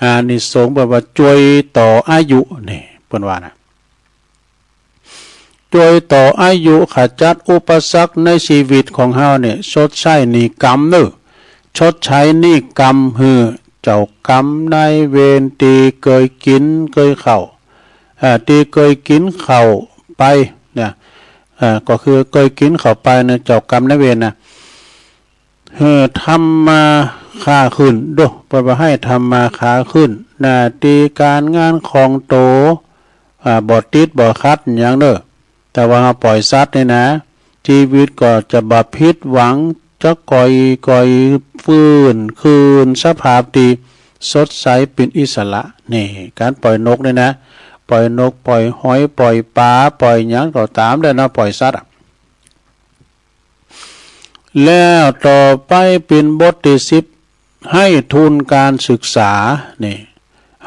อานิสงส์แบบว่าช่วยต่ออายุนี่เพิ่นว่านะช่วยต่ออายุขจัดอุปสรรคในชีวิตของเฮาเนี่ยชดใช้หนี้กรรมเด้อชดใช้หนี้กรรมเจ้ากรรมนายเวรตีเคยกินเคยเข้าตีเคยกินเข้าไปเนี่ยก็คือเคยกินเข้าไปเนี่ยเจ้ากรรมนายเวรนะทำมาค้าขึ้นด้วยเปิดว่าให้ทำมาค้าขึ้นหน้าที่การงานของโตบ่ติดบ่คัดอย่างเด้อแต่ว่าปล่อยสัตว์นี่นะชีวิตก็จะบ่ผิดหวังจะก่อยฟื้นคืนสภาพดีสดใสเป็นอิสระนี่การปล่อยนกนี่นะปล่อยนกปล่อยหอยปล่อยปลาปล่อยหยังก็ตามได้นะปล่อยสัตว์แล้วต่อไปเป็นบทที่10ให้ทุนการศึกษานี่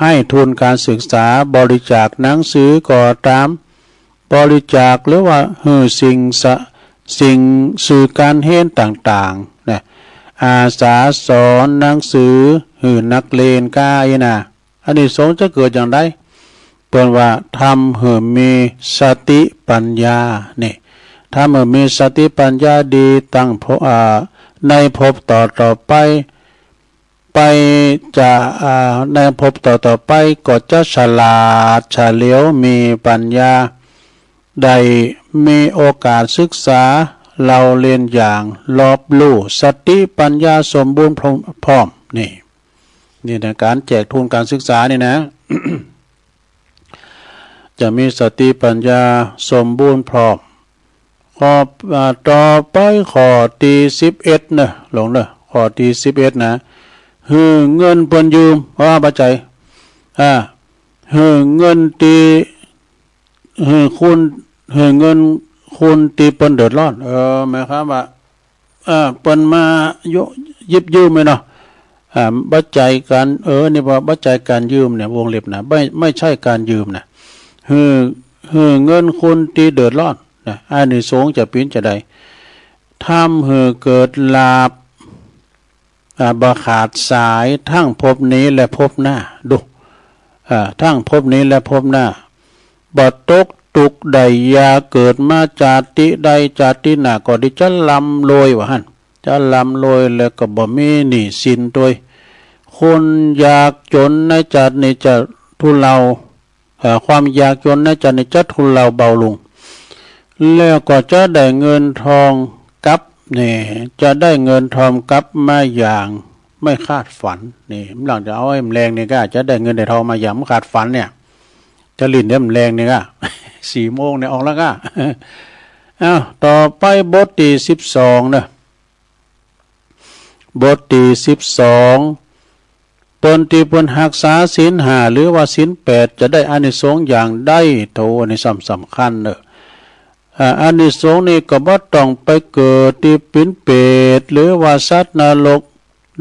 ให้ทุนการศึกษาบริจาคหนังสือก็ตามบริจาคหรือว่าสิ่งสื่อการเห็นต่างๆนะอาสาสอนหนังสือนักเรียนกายนะอันนี้สงจะเกิดอย่างไรเปิดว่าทำมีสติปัญญานี่ ถ้าเมื่อมีสติปัญญาดีตั้งในภพต่อไปจะในภพต่อไปก็จะฉลาดเฉลียวมีปัญญาได้มีโอกาสศึกษาเราเรียนอย่างรอบรู้สติปัญญาสมบูรณ์พร้อมนี่นะการแจกทุนการศึกษานี่นะ จะมีสติปัญญาสมบูรณ์พร้อมข้อต่อไปข้อที่11นะลงเลยข้อที่11นะหือเงินเพิ่นยืมว่าปัจจัยหือเงินตีหือเงินคุณตีเปิ้นเดือดร้อนหมายความว่าเปิ้นมายิบยืมไหมเนาะบัจจัยการนี่ว่าบัจจัยการยืมเนี่ยวงเล็บนะไม่ใช่การยืมนะหือเงินคุณตีเดือดร้อนนะอานิสงส์จะปิ้นจะใดทำหือเกิดลาภบ่ขาดสายทั้งภพนี้และภพหน้าดูทั้งภพนี้และภพหน้าบ่ตกตุกใดยาเกิดมาจาติใดจาติหน้าก็ดิจะลำรวยว่าหั่นจะลำรวยแล้วก็บ่มีหนี้สินด้วยคนอยากจนในจัดนี้จะทุเลาความอยากจนในจัดนี้จะทุเลาเบาลงแล้วก็จะได้เงินทองกับนี่จะได้เงินทองกับมาอย่างไม่คาดฝันนี่หลังจะเอาไอ้แรงนี่ก็จะได้เงินได้ทองมาอย่างไม่คาดฝันเนี่ยจะลิ้นเนี่ยแรงนี่ก็4 โมงเนี่ยออกแล้วก็ต่อไปบทที่12นะบทที่12ตนที่เพิ่นรักษาศีล5หรือว่าศีล8จะได้อานิสงส์อย่างใดโตนี่สำคัญเด้ออานิสงส์นี่ก็บ่ต้องไปเกิดที่เป็นเปรตหรือว่าสัตว์นรก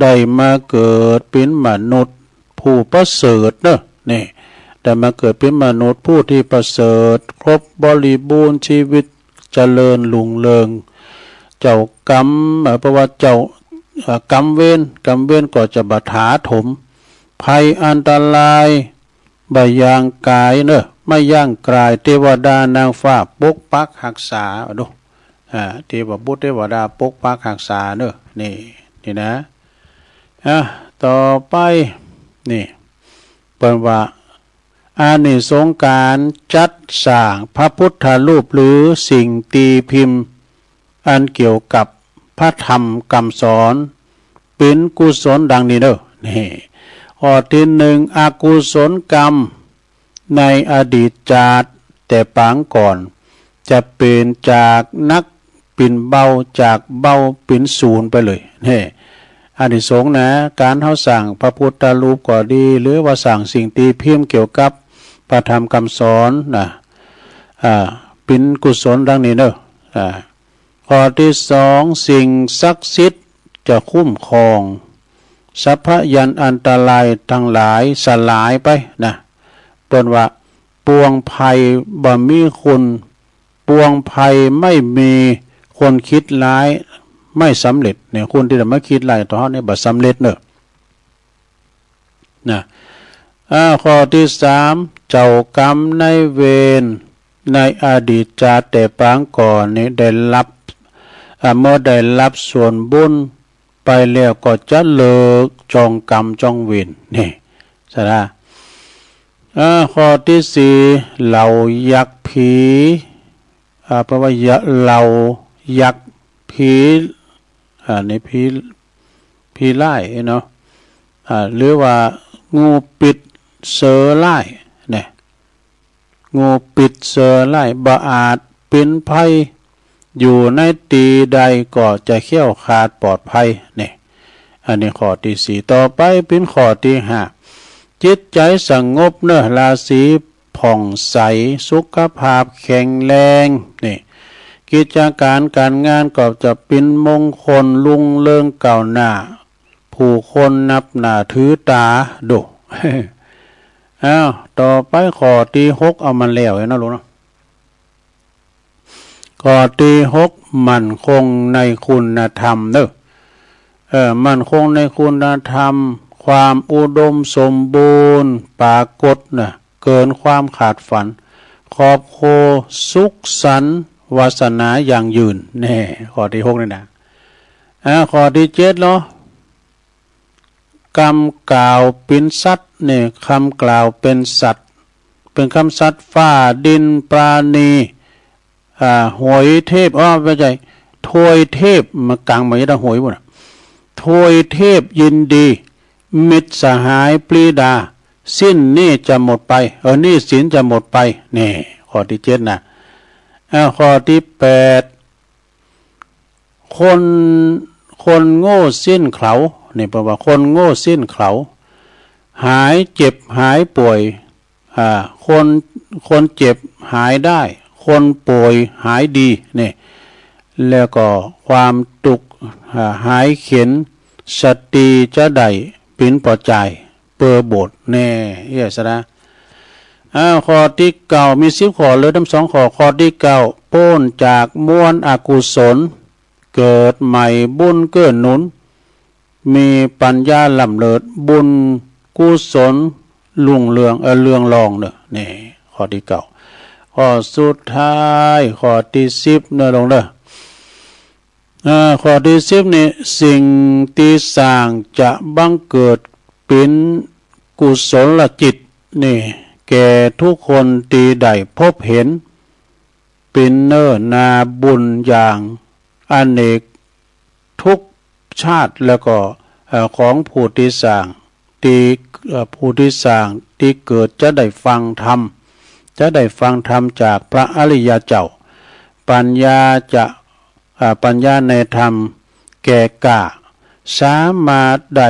ได้มาเกิดเป็นมนุษย์ผู้ประเสริฐเด้อนี่แต่มาเกิดเป็นมนุษย์ผู้ที่ประเสริฐครบบริบูรณ์ชีวิตเจริญรุ่งเรืองเจ้ากรรมเพราะว่าเจ้ากรรมเวรก็จะบัถาถมภัยอันตรายบ่ย่างกายเนอะไม่ย่างกายเทวดานางฟ้าปกปักรักษาดูเทวบุตรเทวดาปกปักรักษาเนอะนี่นะต่อไปนี่เปิดว่าอานิสงส์การจัดสร้างพระพุทธรูปหรือสิ่งตีพิมพ์อันเกี่ยวกับพระธรรมคำสอนเป็นกุศลดังนี้เด้อนี่ข้อที่1อกุศลกรรมในอดีตชาติแต่ปางก่อนจะเป็นจากนักปิ่นเบาจากเบาปิ่นศูนย์ไปเลยนี่อานิสงส์นะการเฮาสร้างพระพุทธรูปก็ดีหรือว่าสร้างสิ่งตีพิมพ์เกี่ยวกับพระธรรมคำสอนนะเป็นกุศลดังนี้เนอะข้อที่2สิ่งศักดิ์สิทธิ์จะคุ้มครองสัพพยันอันตรายทั้งหลายสลายไปนะเปิ้นว่าปวงภัยบ่มีคุณปวงภัยไม่มีคนคิดร้ายไม่สำเร็จเนี่ยคนที่จะมาคิดร้ายต่อเฮานี่บ่สำเร็จเนอะนะข้อที่3เจ้ากรรมในเวรในอดีตชาติแต่ปางก่อนนี้ได้รับเมื่อได้รับส่วนบุญไปแล้วก็จะเลิกจองกรรมจองเวรนี่ใช่ไหมข้อที่4เหล่ายักษ์ผีเพราะว่าเหล่ายักษ์ผีนี่ผีไล่เนาะหรือว่างูปิดเสือไล่เนี่ยงูปิดเสือไล่บ่อาจเป็นภัยอยู่ในตีใดก็จะเขี้ยวขาดปลอดภัยเนี่ยอันนี้ข้อที่4ต่อไปเป็นข้อที่5จิตใจสงบเนอะราศีผ่องใสสุขภาพแข็งแรงนี่กิจการการงานก็จะเป็นมงคลรุ่งเรืองก้าวหน้าผู้คนนับหน้าถือตาดูต่อไปข้อที่6เอามันแล้วนะลูกเนาะข้อที่6มั่นคงในคุณธรรมเนอะมั่นคงในคุณธรรมความอุดมสมบูรณ์ปรากฏนะเกินความขาดฝันครอบครัวสุขสันต์ วาสนาอย่างยืนแน่ข้อที่6นี่นะข้อที่7เนาะกรรมกล่าวเป็นสัตว์เนี่ยคำกล่าวเป็นสัตว์เป็นคำสัตว์ฟ้าดินปราณีหวยเทพไม่ใช่ทวยเทพมากลางมาจะหวยหมดทวยเทพยินดีมิตรสหายปรีดาสิ้นนี่จะหมดไปนี่สินจะหมดไปนี่ข้อที่7นะข้อที่8คนโง่สิ้นเขานี่แปลว่าคนโง่สิ้นเขาหายเจ็บหายป่วยคนเจ็บหายได้คนป่วยหายดีนี่แล้วก็ความตุกหายเข็นสติจะได้ปินปอใจเปือบทแน่เยสนะข้อที่9มี10ข้อเลยทั้ง2ข้อที่9พ้นจากมวลอกุศลเกิดใหม่บุญเกื้อหนุนมีปัญญาล้ำเลิศบุญกุศลลุ่งเรืองเรืองรองเด้อนี่ข้อที่9ข้อสุดท้ายข้อที่10เด้อลงเด้อข้อที่10นี่สิ่งที่สร้างจะบังเกิดเป็นกุศลจิตนี่แก่ทุกคนที่ได้พบเห็นเป็นเนิ่นนาบุญอย่างอเนกทุกชาติแล้วก็ของผู้ที่สร้างที่เกิดจะได้ฟังธรรมจากพระอริยเจ้าปัญญาในธรรมแก่กล้าสามารถได้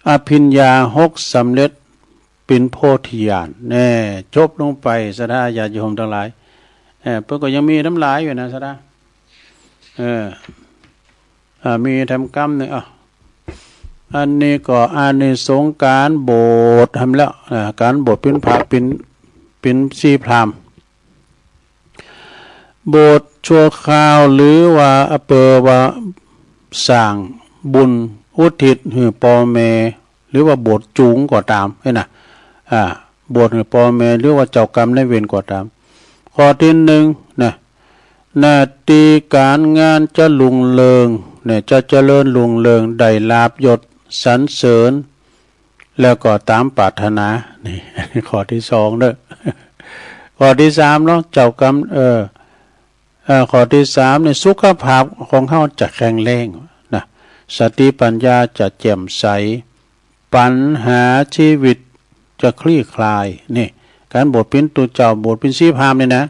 อภิญญา6สำเร็จเป็นโพธิญาณแน่จบลงไปสดาญาติโยมทั้งหลายเพิ่นก็ยังมีน้ำลายอยู่นะสดามีทำกรรมนึงอันนี้ก็อานิสงส์การโบสถ์ทำแล้วการโบสถ์เป็นพระเป็นชีพราหมณ์โบสถ์ชั่วคราวหรือว่าว่าสร้างบุญอุทิศให้พ่อแม่หรือว่าโบสถ์จูงก็ตามนะโบสถ์ให้พ่อแม่หรือว่าเจ้ากรรมนายเวรก็ตามข้อที่1นะหน้าที่การงานจะรุ่งเรืองเนี่ยจะเจริญรุ่งเรืองได้ลาภยศสรรเสริญแล้วก็ตามปรารถนานี่ข้อที่2เด้อข้อที่3เนาะเจ้ากรรมข้อที่3เนี่ยสุขภาพของเฮาจะแข็งแรงนะสติปัญญาจะแจ่มใสปัญหาชีวิตจะคลี่คลายนี่การบวชเป็นตัวเจ้าบวชเป็นชีพราหมณ์นี่นะ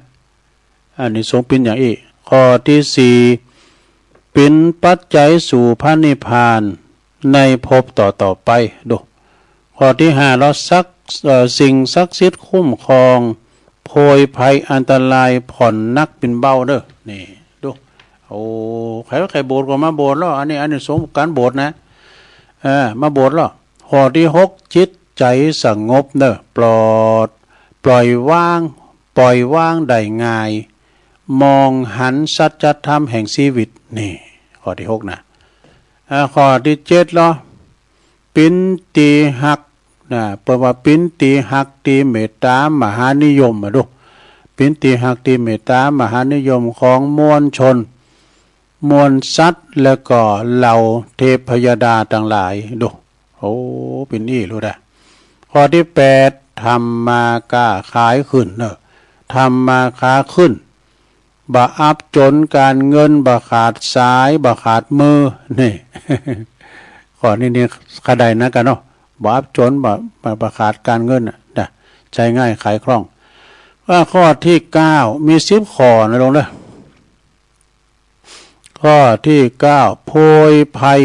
อันนี้สงเป็นอย่างอีกข้อที่4เป็นปัจจัยสู่พระนิพพานในภพต่อไปดูข้อที่5เราสิ่งศักดิ์สิทธิ์คุ้มครองโพยภัยอันตรายผ่อนนักเป็นเบาเด้อนี่ดูใครโบสถ์ก็มาโบสถ์แล้วอันนี้สงการโบสถ์นะมาโบสถ์แล้วข้อที่6จิตใจสงบเด้อปล่อยว่างได้ง่ายมองหันสัจธรรมแห่งชีวิตนี่ข้อที่6นะข้อที่7เนาะปินตีหักแปลว่าปินตีหักตีเมตตามหานิยมดูปินตีหักตีเมตตามหานิยมของมวลชนมวลสัตว์แล้วก็เหล่าเทพยดาทั้งหลายดูเป็นนี่รู้ได้ข้อที่8ทำมาค้าขายขึ้นทำมาค้าขึ้นบ่อับจนการเงินบ่ขาดสายบ่ขาดมือนี่ข้อนี้ขดายนะกันเนาะบ่อับจนบ่ขาดการเงินนะใช้ง่ายขายคล่องว่าข้อที่9มี10ข้อนะลงเลยข้อที่9โพยภัย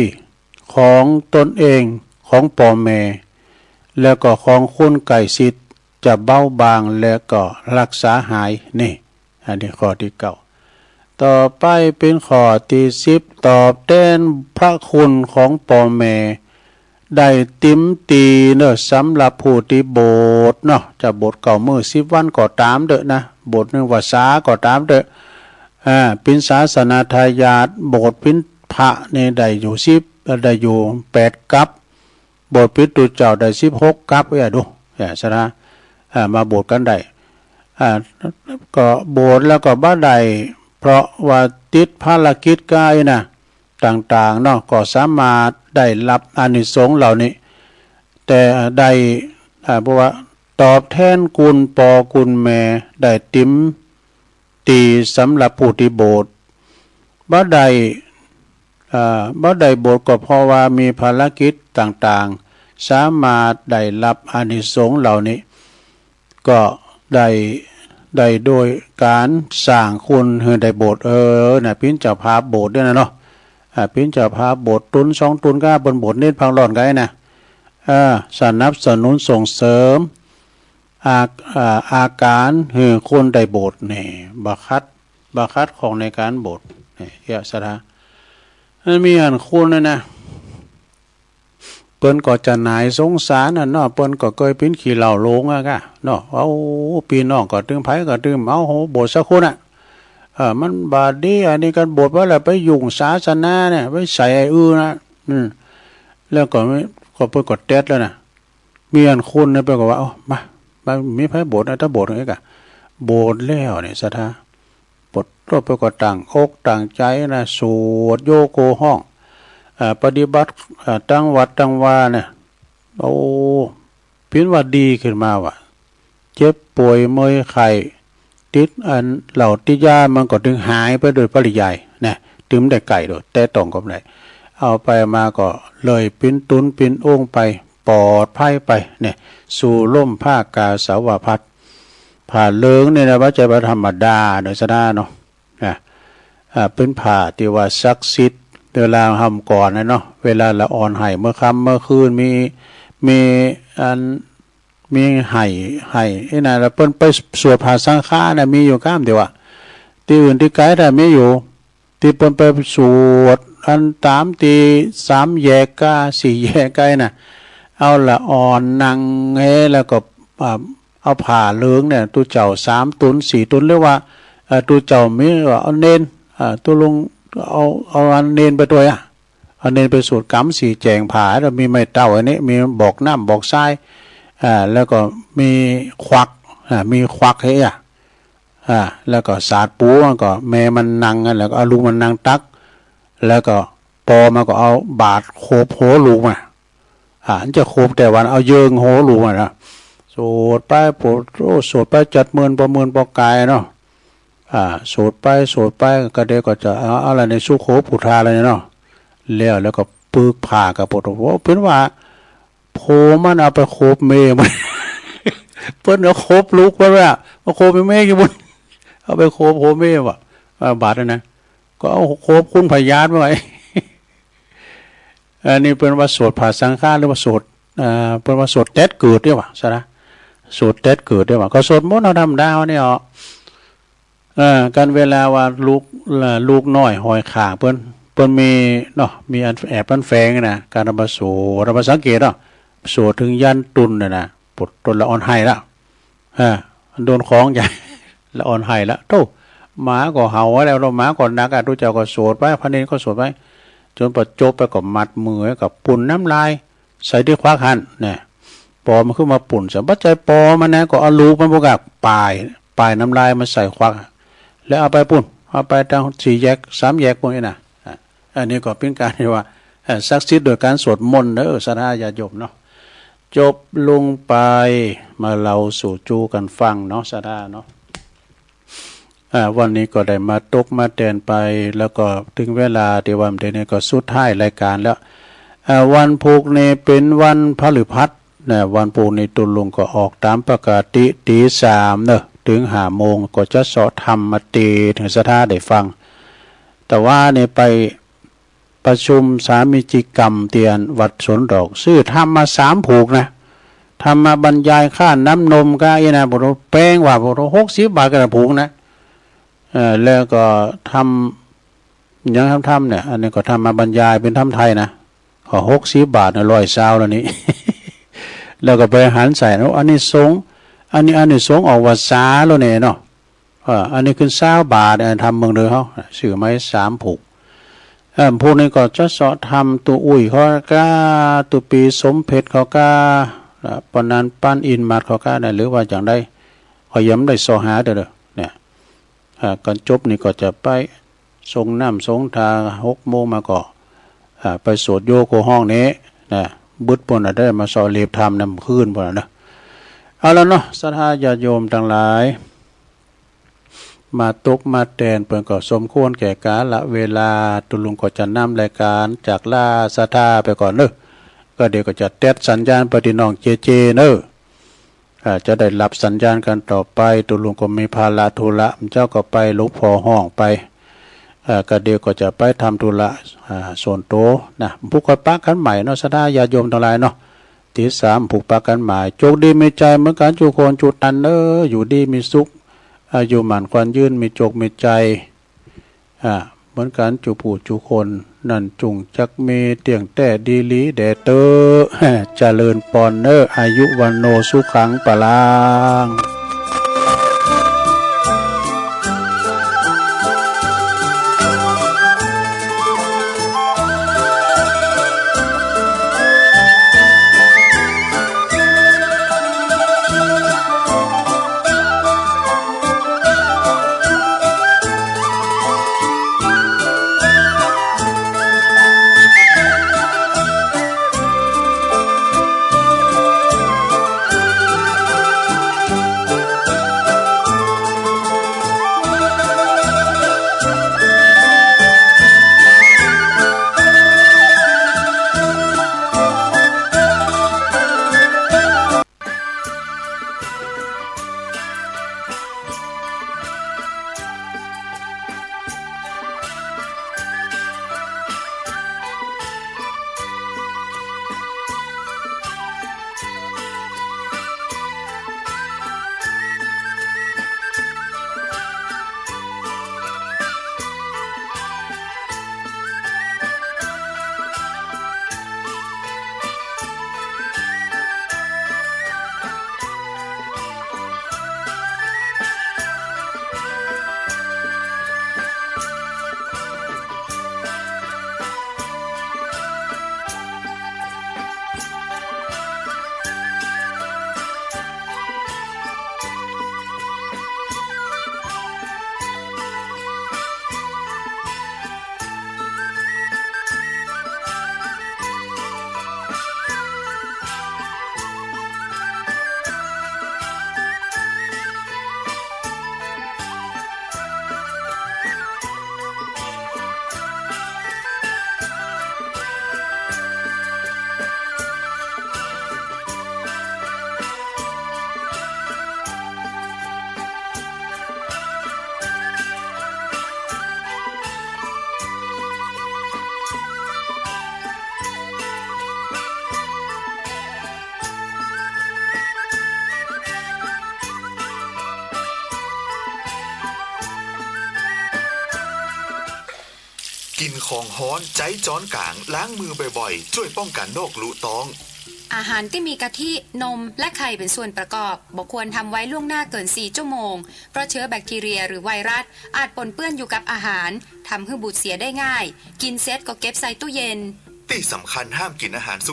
ของตนเองของพ่อแม่แล้วก็ของคุณไก่สิทธิ์จะเบาบางแล้วก็รักษาหายนี่อันนี้ข้อที่9ต่อไปเป็นข้อที่10ตอบแทนพระคุณของพ่อแม่ได้ติมตีเนอะสำหรับผู้ที่โบสถ์เนาะจะโบสถ์เก่ามือ10 วันก็ตามเด้อนะโบสถ์1 วาษาก็ตามเด้อเป็นศาสนาทายาทโบสถ์เป็นพระนี่ได้อยู่ได้อยู่8 กัปโบสถ์เป็นตัวเจ้าได้16 กัปดูชนะมาโบสถ์กันได้ อ่าก็โบสถ์แล้วก็บ้าใดเพราะว่าติดภารกิจกายนะต่างๆเนาะก็สามารถได้รับอานิสงส์เหล่านี้แต่ได้เพราะว่าตอบแทนคุณปอคุณแม่ได้ติมตีสำหรับผู้ที่โบสถ์บ้าใดโบสถ์ก็เพราะว่ามีภารกิจต่างๆสามารถได้รับอานิสงส์เหล่านี้ก็ได้โดยการสร้างคุณให้ได้โบสถ์น่ะพิ้นเจ้าภาพโบสถ์ด้วยนะเนาะพิ้นเจ้าภาพโบสถ์ตุน2 ตุนก้าบนโบสถ์เน้นพังหลอนไงนะสนับสนุนส่งเสริมอาการให้คนได้โบสถ์นี่บักคัดของในการโบสถ์นี่เยอะสถามันมีอันคุณนะเปิ้นก็จะหนายสงสารน่ะเนาะเปิ้นก็เคยเป็นขี้เหล้าโลงอะกะเนาะเอาพี่น้องก็ตึงไผก็ตึงเอาโหโบสถ์สักคนน่ะมันบาดดีอันนี้กันโบสถ์ว่าแล้วไปยุ่งศาสนาเนี่ยไปใส่ไอ้นะแล้วก็เปิ้นก็เต็ดแล้วน่ะมีอันคุณนะเปิ้นก็ว่าเอามามีไผโบสถ์นะถ้าโบสถ์นี่กะโบสถ์แล้วนี่ศรัทธาปดรบไปก็ตั้งอกตั้งใจนะสวดโยโกห้องปฏิบัติตั้งวัดตั้งวาเนี่ยโอ้เป็นว่าดีขึ้นมาว่ะเจ็บป่วยเมื่อยไข้ติดอันเหล่าติยามันก็ถึงหายไปโดยปริยายนะถึงได้ไก่โดดแต่ต้องกับไหนเอาไปมาก็เลยปิ้นตุนปิ้นโอ่งไปปลอดภัยไปเนี่ยสู่ล่มผ้ากาสาวพัดผ่าเลิงเนี่ยนะว่าใจว่าธรรมดาโดยสดาเนาะเป็นผ่าที่ว่าศักดิ์สิทธิ์เวลาทำก่อนนะเนาะเวลาละอ่อนไห้เมื่อค่ำเมื่อคืนมีอันมีไห้ไอ้นั่นแล้วเปิ้นไปสวดผ่าสังฆานะมีอยู่ก้ามเดียวอะที่อื่นที่ไกลแต่ไม่อยู่ที่เปิ้นไปสวดอันตามที่3 แยกกา4 แยกไกลน่ะเอาละอ่อนนั่งเฮแล้วก็เอาผ่าเลืองเนี่ยตัวเจ้า3 ตุน 4 ตุนเรียกว่าตัวเจ้ามีเอาเน้นตัวลงเอาอันเน้นไปตัวเอาเน้นไปสูตรกำ4 แจงผ่าแล้วมีไม้เต้าอันนี้มีบอกน้ำบอกทรายแล้วก็มีควักมีควักให้แล้วก็สาดปูมันก็แม่มันนั่งกันแล้วก็เอาลูกมันนั่งตักแล้วก็ปอมันก็เอาบาดโคบโหลูกมาจะโคบแต่วันเอาเยิงโหลูกมานะโสดไปปวดโสดไปจัดเมินประเมินปอกายเนาะโสดไปก็เด็กก็จะเอาอะไรในสุโขพุทธาอะไรเนาะแล้วก็ปึกผ่ากับปวดโอ้เป็นว่าโผมันเอาไปโคบเมย์มันเพิ่นเอาโคบลูกไปว่าเอาโคบเมย์กี่บุญเอาไปโคบโหเมย์ว่ะบาดนะก็เอาโคบคุณพยานไว้อันนี้เป็นว่าโสดผ่าสังฆาหรือว่าโสดเป็นว่าโสดเต็ดเกิดด้วยว่ะใช่ไหมโสดเต็ดเกิดด้วยว่ะก็โสดมดเอาทำดาวเนี่ยการเวลาว่าลูกน้อยหอยขาเปิ้นมีเนาะมีอันแอบอันแฝงนะการระบาดโสระบาดสังเกตเนาะโสถึงยันตุนนะปวดตนละอ่อนไห้ละโดนของใหญ่ละอ่อนไห้ละโตหมาก็เห่าแล้วเราหมาก่อนนักทุกเจ้าก็โสดไปพระเนรก็โสดไปจนประจบไปกับมัดมือกับปุ่นน้ำลายใส่ที่ควักหันเนี่ยปอมันขึ้นมาปุ่นสมบัติใจปอมันนะก็เอาลูกมันพวกกับปลายน้ำลายมาใส่ควักแล้วเอาไปปุ่นเอาไปทาง4 แยก3 แยกพวกนี้นะอันนี้ก็เป็นการที่ว่าศักดิ์สิทธิ์โดยการสวดมนต์ศรัทธาญาติโยมเนาะจบลงไปมาเราสู่จูกันฟังเนาะศรัทธาเนาะวันนี้ก็ได้มาตกมาแดนไปแล้วก็ถึงเวลาที่วันเดือนนี้ก็สุดท้ายรายการแล้ววันพุกนี้เป็นวันพฤหัสนะวันพุกนี้ตุลงก็ออกตามปกติตี 3เนอะถึง5 โมงก็จะสอธรรมมาตีถึงศรัทธาได้ฟังแต่ว่าเนี่ยไปประชุมสามีจิกรรมเตียนวัดสวนดอกซื้อทำมา3 ผูกนะทำมาบรรยายค่าน้ำนมก็ไอ้นะบอกว่าแป้งว่าบอกว่า60 บาทกระผูกนะแล้วก็ทำยังทำเนี่ยอันนี้ก็ทำมาบรรยายเป็นทำไทยนะขอ60 บาทนะ100 ซาวแล้วนี้ แล้วก็ไปหันใส่แล้วอันนี้สงออกว่าซาแล้วเนี่ยเนาะอันนี้คือ20 บาททำเมืองเลยเขาซื้อไม้3 ผูกพวกนี้ก็จะสอทำตัวอุ้ยเขาก้าตัวปีสมเพชรเขาก้าปนันปั้นอินมาดเขาก้าหรือว่าอย่างใด ขอย้ำได้ซอหาเด้อเนี่ยก่อนจบนี่ก็จะไปส่งน้ำส่งทา6 โมงมาก็ไปสวดโยโกห้องนี้นะบึดปนได้มาสอเลียบธรรมนำคืนพุ่นนะเอาแล้วเนาะศรัทธาญาติโยมทั้งหลายมาตกมาแตนเพิ่นก็สมควรแก่กาลเวลาตุลุงก็จะนำรายการจากลาศรัทธาไปก่อนเด้อก็เดี๋ยวก็จะแตดสัญญาณปฏิน้องเจเด้อจะได้รับสัญญาณกันต่อไปตุลุงก็มีภาระธุระเจ้าก็ไปหลวงพ่อห้องไปก็เดี๋ยวก็จะไปทำธุระส่วนโตนะผู้ก็ปักกันใหม่เนาะศรัทธาญาติโยมทั้งหลายเนาะที่3ผูกปักกันหมายโชคดีมีใจเหมือนกันทุกคนจุดนั้นอยู่ดีมีสุขอยู่หมั่นควันยืนมีโจกมีใจเหมือนกันจูผู้จูคนนั่นจุงจักมีเตียงแต่ดีลีแดเตอเจริญปอนอายุวันโนสุขังปะลางกินของฮ้อนใจจ้อนกลางล้างมือบ่อยๆช่วยป้องกันโรคลุตองอาหารที่มีกะทินมและไข่เป็นส่วนประกอบบ่ควรทำไว้ล่วงหน้าเกิน4 ชั่วโมงเพราะเชื้อแบคทีเรียหรือไวรัสอาจปนเปื้อนอยู่กับอาหารทำให้บูดเสียได้ง่ายกินเสร็จก็เก็บใส่ตู้เย็นที่สำคัญห้ามกินอาหาร